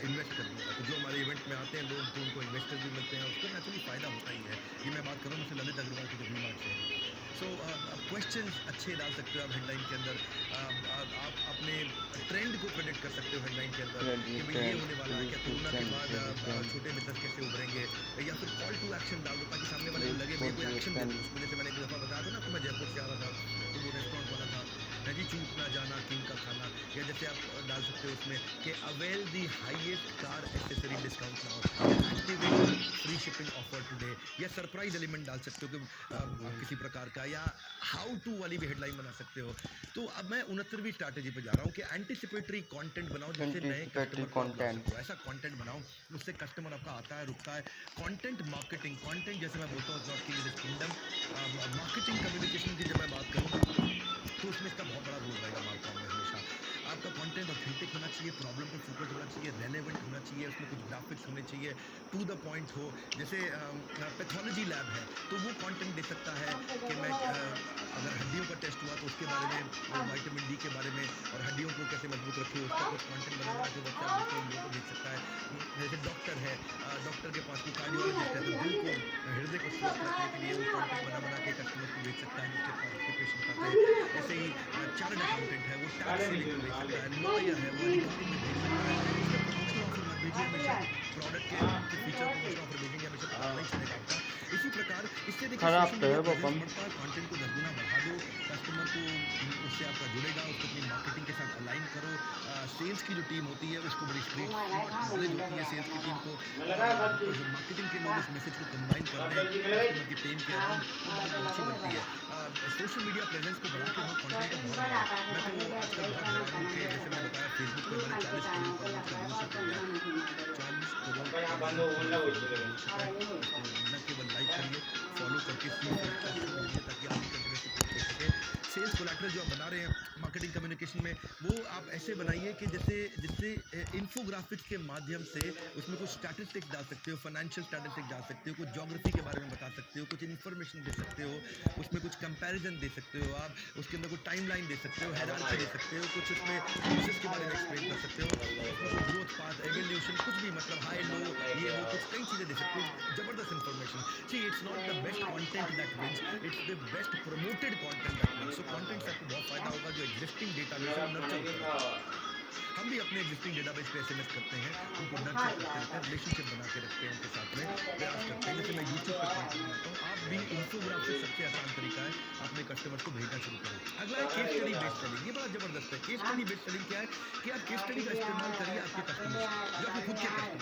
इन्वेस्ट कर दूँगा। तो जो हमारे इवेंट में आते हैं लोग, तो उनको इन्वेस्टर भी मिलते हैं, उसको नेचुरली फ़ायदा होता ही है। ये मैं बात कर रहा हूँ मुझसे ललित अग्रवाल की जो वी-मार्ट से है। सो क्वेश्चंस अच्छे डाल सकते हो आप हेडलाइन के अंदर। आप अपने ट्रेंड को प्रेडिक्ट कर सकते हो हेडलाइन के अंदर कि भाई ये होने वाला है, क्या कोरोना के बाद छोटे बिजनेस कैसे उभरेंगे, या फिर कॉल टू एक्शन डाल दो ताकि सामने वाले को लगे भाई कोई एक्शन दे दो उसको। जैसे मैंने एक दफ़ा बताया था ना कि मैं जयपुर से आ रहा था, तो वो रेस्टोरेंट वाला था, है जी, चूक ना जाना किंग का खाना। या जैसे आप डाल सकते हो उसमें कि avail the highest car accessory discount now, या activate free shipping offer today, या सरप्राइज एलिमेंट डाल सकते हो कि किसी प्रकार का, या हाउ टू वाली भी हेडलाइन बना सकते हो। तो अब मैं 69वीं स्ट्रैटेजी पे जा रहा हूँ कि एंटिसिपेटरी कंटेंट बनाओ जिससे नए कस्टमर को आप ला सको। ऐसा कंटेंट बनाओ उससे कस्टमर आपका आता है, रुकता है। कंटेंट मार्केटिंग, कंटेंट जैसे मैं बोलता हूँ not king is kingdom. Marketing communication की जब मैं बात करूँ तो उसमें इसका बहुत बड़ा रोल रहेगा, मानता हूँ मैं हमेशा। आपका कंटेंट ऑथेंटिक होना चाहिए, प्रॉब्लम पर फोकस होना चाहिए, रेलेवेंट होना चाहिए, उसमें कुछ ग्राफिक्स होने चाहिए, टू द पॉइंट हो। जैसे पैथोलॉजी लैब है तो वो कंटेंट दे सकता है कि मैं अगर हड्डियों का टेस्ट हुआ तो उसके बारे में, विटामिन डी के बारे में, और हड्डियों को कैसे मजबूत रखे उसका कुछ कंटेंट बना जो बच्चा लोगों को देख सकता है। जैसे डॉक्टर है, डॉक्टर के पास कोई कार्डियोलॉजिस्ट है तो दिल को, हृदय को स्वस्थ रखने के लिए वो कंटेंट बना के कस्टमर को बेच सकता है जिसके पास उसके पेशेंट आते हैं। ऐसे ही चार्टर्ड अकाउंटेंट है, वो टैक्स सेलिंग में बेच सकता है। लॉयर है, वो एडिटिंग में बेच सकता है। इसमें प्रमोशनल ऑफर मत भेजिए हमेशा, प्रोडक्ट के फीचर प्रमोशनल ऑफर भेजेंगे हमेशा तो नहीं चलेगा आपका। इसी प्रकार इससे देखिए सोशल मीडिया प्रेजेंस बढ़ता है, कंटेंट को 10 गुना बढ़ा दो, कस्टमर को उससे आपका जुड़ेगा, उसको अपनी मार्केटिंग के साथ अलाइन करो। सेल्स की जो टीम होती है उसको बड़ी स्ट्रेट नॉलेज होती है सेल्स की टीम को, और जो मार्केटिंग के लोग इस मैसेज को कंबाइन कर दें कस्टमर की पेन के अराउंड, तो बहुत अच्छी बनती है। सोशल मीडिया प्रेजेंस को बढ़ा के बहुत कंटेंट को बहुत बढ़ाओ। मैं तो आजकल बहुत हैरान हूँ कि जैसे मैंने बताया फेसबुक पे मैंने 40 करोड़ फॉलोअर्स का व्यूअरशिप हो गया, 40 करोड़ न केवल लाइक करिए, फॉलो करके भेजिए ताकि आप कंटिन्यूस सपोर्ट कर सके। सेल्स कोलैटरल जो आप बना रहे हैं मार्केटिंग कम्युनिकेशन में, वो आप ऐसे बनाइए कि जिससे इन्फोग्राफिक्स के माध्यम से उसमें कुछ स्टैटिस्टिक्स डाल सकते हो, फाइनेंशियल स्टैटिस्टिक्स डाल सकते हो, कुछ ज्योग्राफी के बारे में बता सकते हो, कुछ इन्फॉर्मेशन दे सकते हो, उसमें कुछ कंपैरिजन दे सकते हो आप, उसके अंदर कुछ टाइमलाइन दे सकते हो, हायरार्की दे सकते हो, कुछ उसमें प्रोसेस के बारे में एक्सप्लेन कर सकते हो, उसमें ग्रोथ पाथ, एवोल्यूशन, कुछ भी मतलब हाई लो ये वो कुछ कई चीज़ें दे सकते हो, जबरदस्त information. See it's not the best content that wins, it's the best promoted content that wins. So content से आपको बहुत फायदा होगा जो एग्जिस्टिंग डेटाबेस है नर्चर करेगा। हम भी अपने एग्जिस्टिंग डेटाबेस पे एसएमएस करते हैं, उनको नर्चर करते रहते हैं, रिलेशनशिप बना के रखते हैं, उनके साथ में प्रयास करते हैं। जैसे मैं यूट्यूब पे कंटेंट बनाता हूँ, आप भी इन्फोग्राफिक सबसे आसान तरीका है अपने कस्टमर्स को भेजना शुरू करें। अगला है केस स्टडी बेस्ड सेलिंग, ये बड़ा जबरदस्त है। केस स्टडी बेस्ड सेलिंग क्या है कि आप केस स्टडी का इस्तेमाल करिए आपके कस्टमर्स जो आपके खुद के कस्टमर।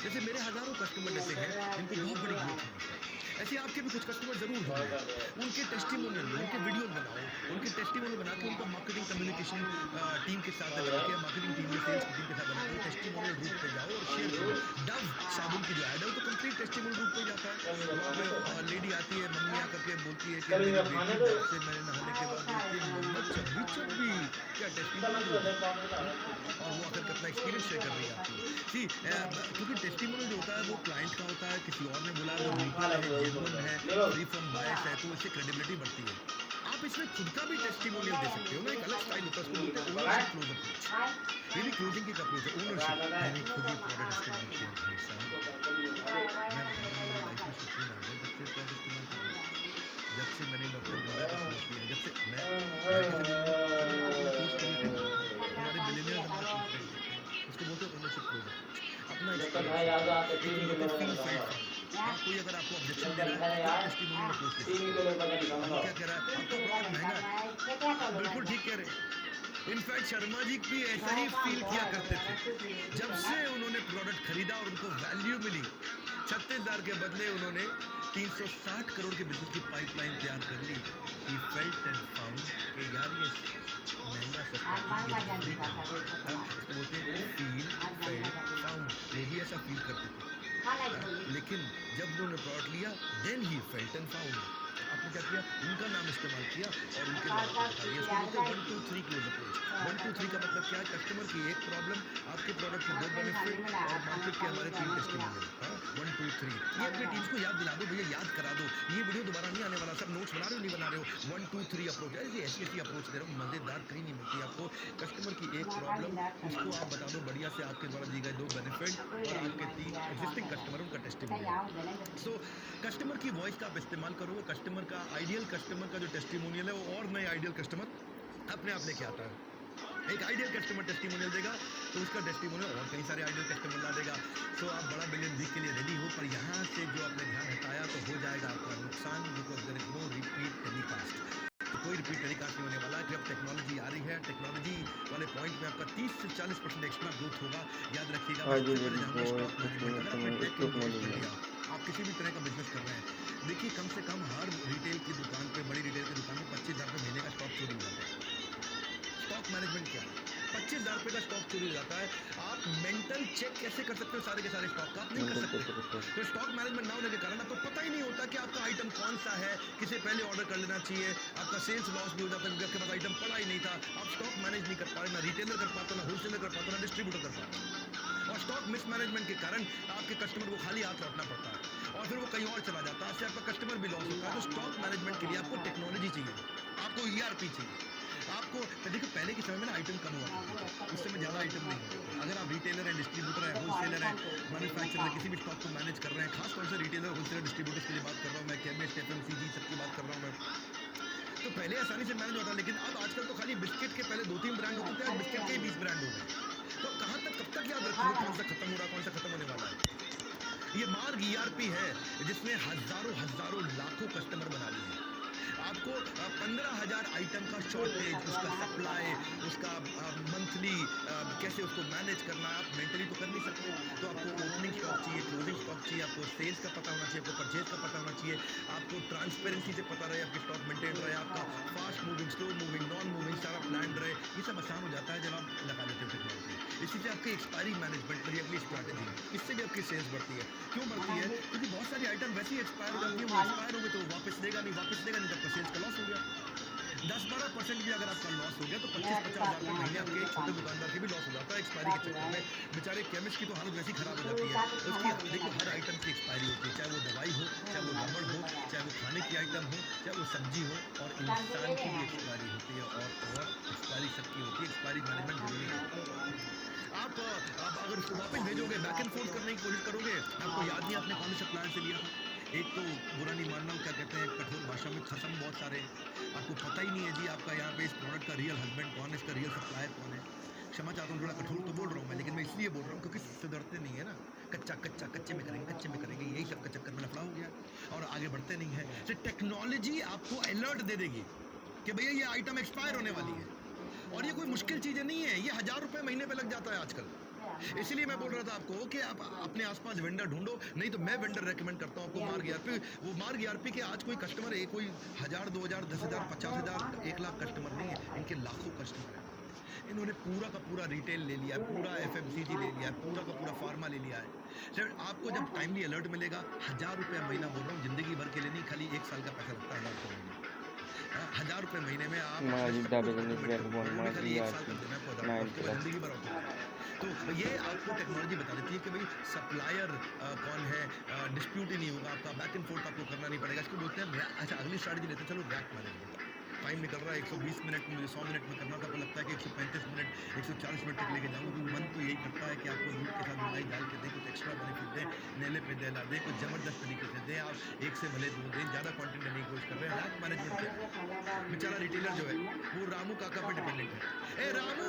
जैसे मेरे हजारों कस्टमर जैसे हैं जिनको बहुत बड़ी ग्रोथ होनी है, ऐसे आपके भी कुछ कस्टमर जरूर होंगे। उनके टेस्टिमोनियल, उनके वीडियो बनाओ, उनके टेस्टिमोनियल बना के उनको मार्केटिंग कम्युनिकेशन टीम के साथ बना के, मार्केटिंग टीम में सेल्स टीम के साथ बना के टेस्टिमोनियल रूट पे जाओ और शेयर करो। डव साबुन की जो ऐड है वो तो कंप्लीट टेस्टिमोनियल रूट पे जाता है। वहाँ पे लेडी आती है, मम्मियाँ करके बोलती है कि मेरी बेटी डव से मैंने नहाने के बाद देखती है मोहम्मद छब्बी छब्बी, क्या टेस्टिमोनियल, और वो आकर के अपना एक्सपीरियंस शेयर कर रही है आपको। सी क्योंकि टेस्टिमोनियल जो होता है वो क्लाइंट का होता है, किसी और ने बोला, वो न्यूट्रल है, जेन्युइन है, फ्री फ्रॉम बायस है, तो इससे क्रेडिबिलिटी बढ़ती है। आप इसमें खुद का भी टेस्टिमोनियल दे सकते हो ना, एक अलग स्टाइल होता है, उसको बोलते हैं ओनरशिप क्लोज अप्रोच। ये भी क्लोजिंग की अप्रोच है, ओनरशिप। मैंने खुद ये प्रोडक्ट इस्तेमाल किया भाई साहब, मैं बता रहा हूँ मेरी लाइफ में सुकून आ गया जब से प्रोडक्ट इस्तेमाल कर रहा हूँ। जब से मैंने डॉक्टर गोरा का कोर्स किया, जब से मैं किसी ने कोर्स करिए हमारे मिलेनियर्स हमारा कोर्स नहीं करते हैं, उसको बोलते हैं ओनरशिप क्लोज अप्रोच। अपना एक्सपीरियंस, एक को बोलते हैं फील फाइट फाउंड। हाँ, कोई अगर आपको ऑब्जेक्शन दे रहा है तो टेस्टिमोनियल अप्रोच ले सकते हो। अब वो क्या कह रहा है, आपका प्रोडक्ट महंगा है, आप बिल्कुल ठीक कह रहे हैं। इनफैक्ट शर्मा जी भी ऐसा ही फील किया करते थे जब से उन्होंने प्रोडक्ट खरीदा और उनको वैल्यू मिली। 36,000 के बदले उन्होंने 360 करोड़ के बिजनेस की पाइपलाइन तैयार कर ली। He felt and found कि यार ये महंगा सस्ता ये बोलते हैं फील फेल्ट फाउंड, वो भी ऐसा फील करते थे। लेकिन जब उन्होंने प्रोडक्ट लिया then he felt and found, आपने क्या किया, उनका नाम इस्तेमाल किया और उनके द्वारा बता दिया। इसको बोलते हैं 1 2 3 क्लोज अप्रोच। 1 2 3 का मतलब क्या है, कस्टमर की एक प्रॉब्लम, आपके प्रोडक्ट के 2 बेनिफिट और मार्केट के हमारे 3 टेस्टिमोनियल। 1 2 3 ये अपनी टीम्स को याद दिला दो भैया, याद करा दो, ये वीडियो दोबारा नहीं आने वाला। सब नोट्स बना रहे हो नहीं बना रहे हो, 1 2 3 अप्रोच, ऐसी ऐसी अप्रोच दे रहा हूँ, मजेदार कहीं नहीं मिलती आपको। कस्टमर की एक प्रॉब्लम, उसको आप बता दो बढ़िया से, आपके द्वारा दिए गए 2 बेनिफिट और आपके 3 एग्जिस्टिंग कस्टमर उनका टेस्टिमोनियल। सो कस्टमर की वॉइस का आप इस्तेमाल करो, कस्टमर का आइडियल कस्टमर का जो टेस्टिमोनियल है वो और नए आइडियल कस्टमर अपने आप लेके आता है। एक आइडियल कस्टमर टेस्टिमोनियल देगा तो उसका टेस्टिमोनियल और कई सारे आइडियल कस्टमर ला देगा। सो आप बड़ा बिलियन वीक के लिए रेडी हो, पर यहाँ से जो आपने ध्यान हटाया तो हो जाएगा आपका नुकसान, because there is no repeat telecast. तो कोई रिपीट टेलीकास्ट नहीं होने वाला है। जब टेक्नोलॉजी आ रही है, टेक्नोलॉजी वाले पॉइंट में आपका 30 से 40% एक्स्ट्रा ग्रोथ होगा। याद रखिएगा, मैं सबसे पहले जाऊंगा स्टॉक मैनेजमेंट। अगर आपने टेक इन्वेस्ट कर लिया, आप किसी भी तरह का बिजनेस कर रहे हैं, देखिए कम से कम हर रिटेल की दुकान पे, बड़ी रिटेल की दुकान में 25,000 रुपये महीने का स्टॉक चोरी हो जाता है। स्टॉक मैनेजमेंट क्या है, 25,000 रुपये का स्टॉक चोरी हो जाता है। आप मेंटल चेक कैसे कर सकते हो सारे के सारे स्टॉक का, आप नहीं कर सकते। तो स्टॉक मैनेजमेंट ना होने के कारण आपको पता ही नहीं होता कि आपका आइटम कौन सा है, किसे पहले ऑर्डर कर लेना चाहिए। आपका सेल्स लॉस भी हो जाता है क्योंकि आपके पास आइटम पड़ा ही नहीं था। आप स्टॉक मैनेज नहीं कर पा रहे, ना रिटेलर कर पाता, ना होलसेलर कर पाता, ना डिस्ट्रीब्यूटर कर पाता। और स्टॉक मिसमैनेजमेंट के कारण आपके कस्टमर को खाली हाथ लौटना पड़ता है और फिर वो कहीं और चला जाता है, इससे आपका कस्टमर भी लॉस होता है। तो स्टॉक मैनेजमेंट के लिए आपको टेक्नोलॉजी चाहिए, आपको ERP चाहिए। आपको देखिए पहले के समय में ना आइटम कम हुआ करते थे, उस समय ज़्यादा आइटम नहीं होते थे। अगर आप रिटेलर है, डिस्ट्रीब्यूटर है, होलसेलर है, मैन्युफैक्चरर है, किसी भी स्टॉक को मैनेज कर रहे हैं, खास तौर से रिटेलर, होलसेलर, डिस्ट्रीब्यूटर्स के लिए बात कर रहा हूँ मैं, केमिस्ट, FMCG सबकी बात कर रहा हूँ मैं। तो पहले आसानी से मैनेज होता, लेकिन अब आजकल तो खाली बिस्किट के पहले 2-3 ब्रांड होते थे, आज बिस्किट के 20 ब्रांड हो गए। तो कहाँ तक, कब तक याद रखोगे कौन सा खत्म हो रहा, कौन सा खत्म होने वाला है। ये मार्ग ERP है जिसने हजारों लाखों कस्टमर बना लिए हैं। आपको 15,000 आइटम का शॉर्टेज, उसका सप्लाई, उसका मंथली कैसे उसको मैनेज करना है, आप मेंटली तो कर नहीं सकते। तो आपको ओपनिंग स्टॉक चाहिए, क्लोजिंग स्टॉक चाहिए, आपको सेल्स का पता होना चाहिए, आपको परचेज का पता होना चाहिए, आपको ट्रांसपेरेंसी से पता रहे आपके स्टॉक मेंटेन रहे, आपका fast moving, slow moving, non moving सारा प्लान रहे। ये सब आसान हो जाता है जब आप लगा लेते हो टेक्नोलॉजी। इसी से आपकी एक्सपायरी मैनेजमेंट पर अगली स्ट्रैटेजी, इससे भी आपकी सेल्स बढ़ती है। क्यों बढ़ती है, क्योंकि बहुत सारी आइटम वैसे ही एक्सपायर हो जाती है, वो एक्सपायर हो गए तो वापस देगा नहीं, तो आपका सेल्स का लॉस हो गया। 10-12% भी अगर आपका लॉस हो गया तो 25-50 हज़ार रुपये महीने आपके एक छोटे दुकानदार के भी लॉस हो जाता है एक्सपायरी के चक्कर में। बेचारे केमिस्ट की तो हालत वैसी खराब हो जाती है। उसकी देखो हर आइटम की एक्सपायरी होती है, चाहे वो दवाई हो, चाहे वो रबड़ हो, चाहे वो खाने की आइटम हो, चाहे वो सब्जी हो, और इंसान की भी एक्सपायरी होती है और एक्सपायरी सबकी होती है। एक्सपायरी मैनेजमेंट जरूरी है। आप अगर उसको वापस भेजोगे, बैक एंड फोर्थ करने की कोशिश करोगे, आपको याद नहीं आपने कौन से सप्लायर से लिया था। एक तो बुरा नहीं मानना, क्या कहते हैं कठोर भाषा में खत्म बहुत सारे हैं, आपको पता ही नहीं है जी आपका यहाँ पे इस प्रोडक्ट का रियल हस्बैंड कौन है, इसका रियल सप्लायर कौन है। क्षमा चाहता हूँ, थोड़ा कठोर तो बोल रहा हूँ मैं, लेकिन मैं इसलिए बोल रहा हूँ क्योंकि सुधरते नहीं है ना, कच्चे में करेंगे, यही सब का चक्कर में लफड़ा हो गया और आगे बढ़ते नहीं है। तो टेक्नोलॉजी आपको अलर्ट दे देगी कि भैया ये आइटम एक्सपायर होने वाली है, और ये कोई मुश्किल चीजें नहीं है, ये 1000 रुपए महीने पे लग जाता है आजकल। इसलिए मैं बोल रहा था आपको कि आप अपने आसपास वेंडर ढूंढो, नहीं तो मैं वेंडर रेकमेंड करता हूँ आपको मार्ग ईआरपी। वो मार्ग ईआरपी के आज कोई कस्टमर है, कोई 1000, 2000, 10,000, 50,000, 1 लाख कस्टमर नहीं है, इनके लाखों कस्टमर है। इन्होंने पूरा का पूरा रिटेल ले लिया, पूरा एफएमसीजी ले लिया, पूरा का पूरा फार्मा ले लिया है। सर आपको जब टाइमली अलर्ट मिलेगा, 1000 रुपये महीना बोल रहा हूँ, जिंदगी भर के लिए नहीं, खाली 1 साल का पैसा लगता है 1000 रुपये महीने। 1000 रुपये महीने में आप जिंदगी भर होता है। तो ये आपको टेक्नोलॉजी बता देती है कि भाई सप्लायर कौन है, डिस्प्यूट ही नहीं होगा आपका, बैक एंड फोर्थ आपको करना नहीं पड़ेगा। इसको बोलते हैं अच्छा, अगली स्ट्रैटेजी लेते हैं, चलो रैक मैनेजमेंट। टाइम निकल रहा है, 120 मिनट में मुझे 100 मिनट में करना था, तो लगता है कि 135 मिनट 140 मिनट तक लेके जाऊँगा, क्योंकि मन तो यही करता है कि आपको दूध के साथ मलाई डाल के दें, कुछ एक्स्ट्रा बेनिफिट दें, नेले पे दिला दें, कुछ ज़बरदस्त तरीके से दें, आप एक से भले दो दें, ज़्यादा क्वांटिटी देने की कोशिश कर रहे हैं। रैक मैनेजमेंट क्या, बेचारा रिटेलर जो है वो रामू काका पे डिपेंडेंट है। ए रामू,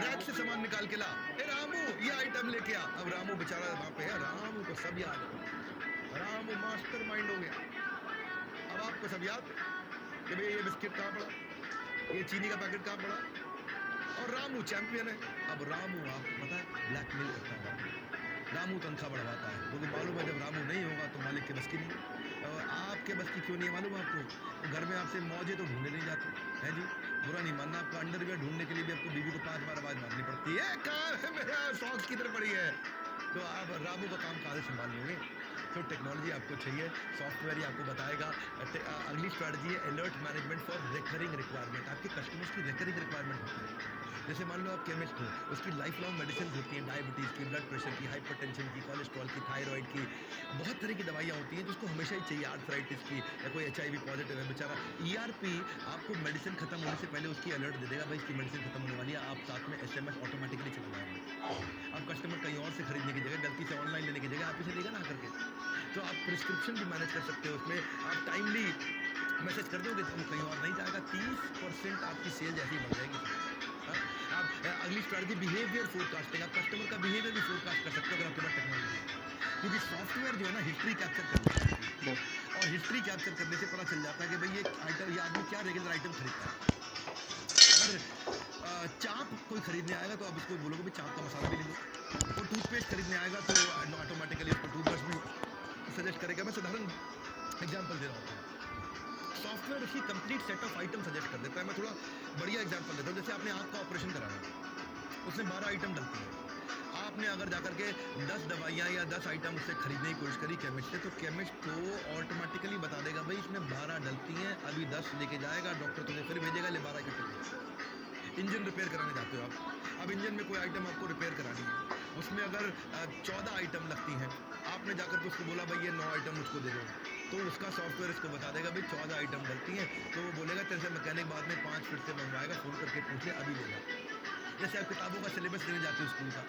रैक से सामान निकाल के ला, ए रामू ये आइटम लेके आ। अब रामू बेचारा वहाँ पे है, रामू को सब याद है, रामू मास्टर माइंड हो गया। अब आपको सब याद कि भैया ये बिस्किट कहाँ पड़ा, ये चीनी का पैकेट कहाँ पड़ा, और रामू चैंपियन है। अब रामू आपको पता है ब्लैकमेल करता है, रामू तनख्वाह बढ़वाता है, क्योंकि मालूम है जब रामू नहीं होगा तो मालिक के बस की नहीं। और आपके बस की क्यों नहीं है मालूम आपको, तो घर में आपसे मौजे तो ढूंढने नहीं जाते हैं जी, बुरा नहीं मानना, आपका अंडरवियर ढूंढने के लिए भी आपको बीवी को 5 बार आवाज़ मारनी पड़ती है, कहाँ है मेरा सॉक्स किधर पड़ी है। तो आप रामू का काम कहाँ से संभाल लोगे। तो टेक्नोलॉजी आपको चाहिए, सॉफ्टवेयर ही आपको बताएगा। अगली स्ट्रैटेजी है alert management for recurring requirement. आपके कस्टमर्स की रिकरिंग रिक्वायरमेंट होती है, जैसे मान लो आप केमिस्ट हो, उसकी लाइफ लॉन्ग मेडिसिन होती हैं, डायबिटीज़ की, ब्लड प्रेशर की, हाइपरटेंशन की, कोलेस्ट्रॉल की, थायराइड की, बहुत तरह की दवाइयाँ होती हैं जिसको हमेशा ही चाहिए, आर्थराइटिस की, या कोई HIV पॉजिटिव है बेचारा, ERP आपको मेडिसिन खत्म होने से पहले उसकी अलर्ट दे देगा, भाई इसकी मेडिसिन खत्म होने वाली है, आप साथ में SMS ऑटोमेटिकली चला जाएगा। अब कस्टमर कहीं और से खरीदने की जगह, गलती से ऑनलाइन लेने की जगह आप इसे लेगा ना करके, तो आप प्रिस्क्रिप्शन भी मैनेज कर सकते हो, उसमें आप टाइमली मैसेज कर दोगे तो कहीं और नहीं जाएगा, 30% आपकी सेल जैसी बढ़ जाएगी। आप अगली स्ट्रैटेजी बिहेवियर फोरकास्टिंग, आप कस्टमर का बिहेवियर भी फोरकास्ट कर सकते हो अगर आपके पास टेक्नोलॉजी है, क्योंकि सॉफ्टवेयर जो है ना हिस्ट्री कैप्चर करता है, और हिस्ट्री कैप्चर करने से पता चल जाता है कि भाई ये आइटम, ये आदमी क्या रेगुलर आइटम खरीदता है। अगर चाप कोई खरीदने आएगा तो आप उसको बोलोगे भाई चाप का मसाला भी ले लो, और टूथपेस्ट खरीदने आएगा तो ऑटोमेटिकली उसको टूथब्रश भी सजेस्ट करेगा। मैं साधारण एग्जाम्पल दे रहा हूँ, सॉफ्टवेयर उसकी complete set of item suggest कर देता है। मैं थोड़ा बढ़िया एग्जांपल देता हूँ, जैसे आपने आँख का ऑपरेशन कराना, उसमें 12 आइटम डलती है, आपने अगर जाकर के 10 दवाइयाँ या 10 आइटम उससे खरीदने की कोशिश करी केमिस्ट से, तो केमिस्ट को ऑटोमेटिकली बता देगा भाई इसमें 12 डलती हैं, अभी 10 लेके जाएगा, डॉक्टर तुम्हें फिर भेजेगा, ले 12 इकट्ठे। इंजन रिपेयर कराने जाते हो आप, अब इंजन में कोई आइटम आपको रिपेयर करानी है, उसमें अगर 14 आइटम लगती हैं, आपने जाकर के उसको बोला भाई ये 9 आइटम मुझको दे दो, तो उसका सॉफ्टवेयर इसको बता देगा भाई 14 आइटम डलती हैं, तो वो बोलेगा तेरे से मैकेनिक बाद में 5 फिर से मंगवाएगा, फ़ोन करके पूछे अभी ले लो। जैसे आप किताबों का सिलेबस लेने जाते हो स्कूल का,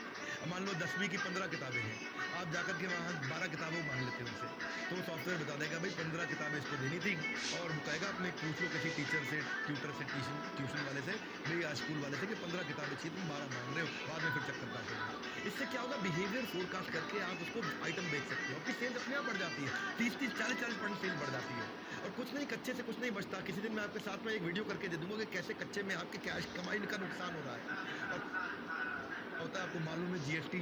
मान लो 10वीं की 15 किताबें हैं, आप जाकर के वहाँ 12 किताबें मांग लेते हो उनसे, तो सॉफ्टवेयर बता देगा भाई 15 किताबें इसको देनी थी, और बताएगा अपने पूछ लो किसी टीचर से, ट्यूटर से, ट्यूशन वाले से, भाई या स्कूल वाले से कि 15 किताबें चाहिए, तुम 12 मांग रहे हो, बाद में फिर चक्कर काट रहे। इससे क्या होगा, बिहेवियर फोरकास्ट करके आप उसको आइटम बेच सकते हो, आपकी सेल अपने आप बढ़ जाती है, 30-30, 40-40% सेल बढ़ जाती है, और कुछ नहीं, कच्चे से कुछ नहीं बचता। किसी दिन मैं आपके साथ में एक वीडियो करके दे दूंगा कि कैसे कच्चे में आपके कैश कमाई का नुकसान हो रहा है, और होता है आपको मालूम है GST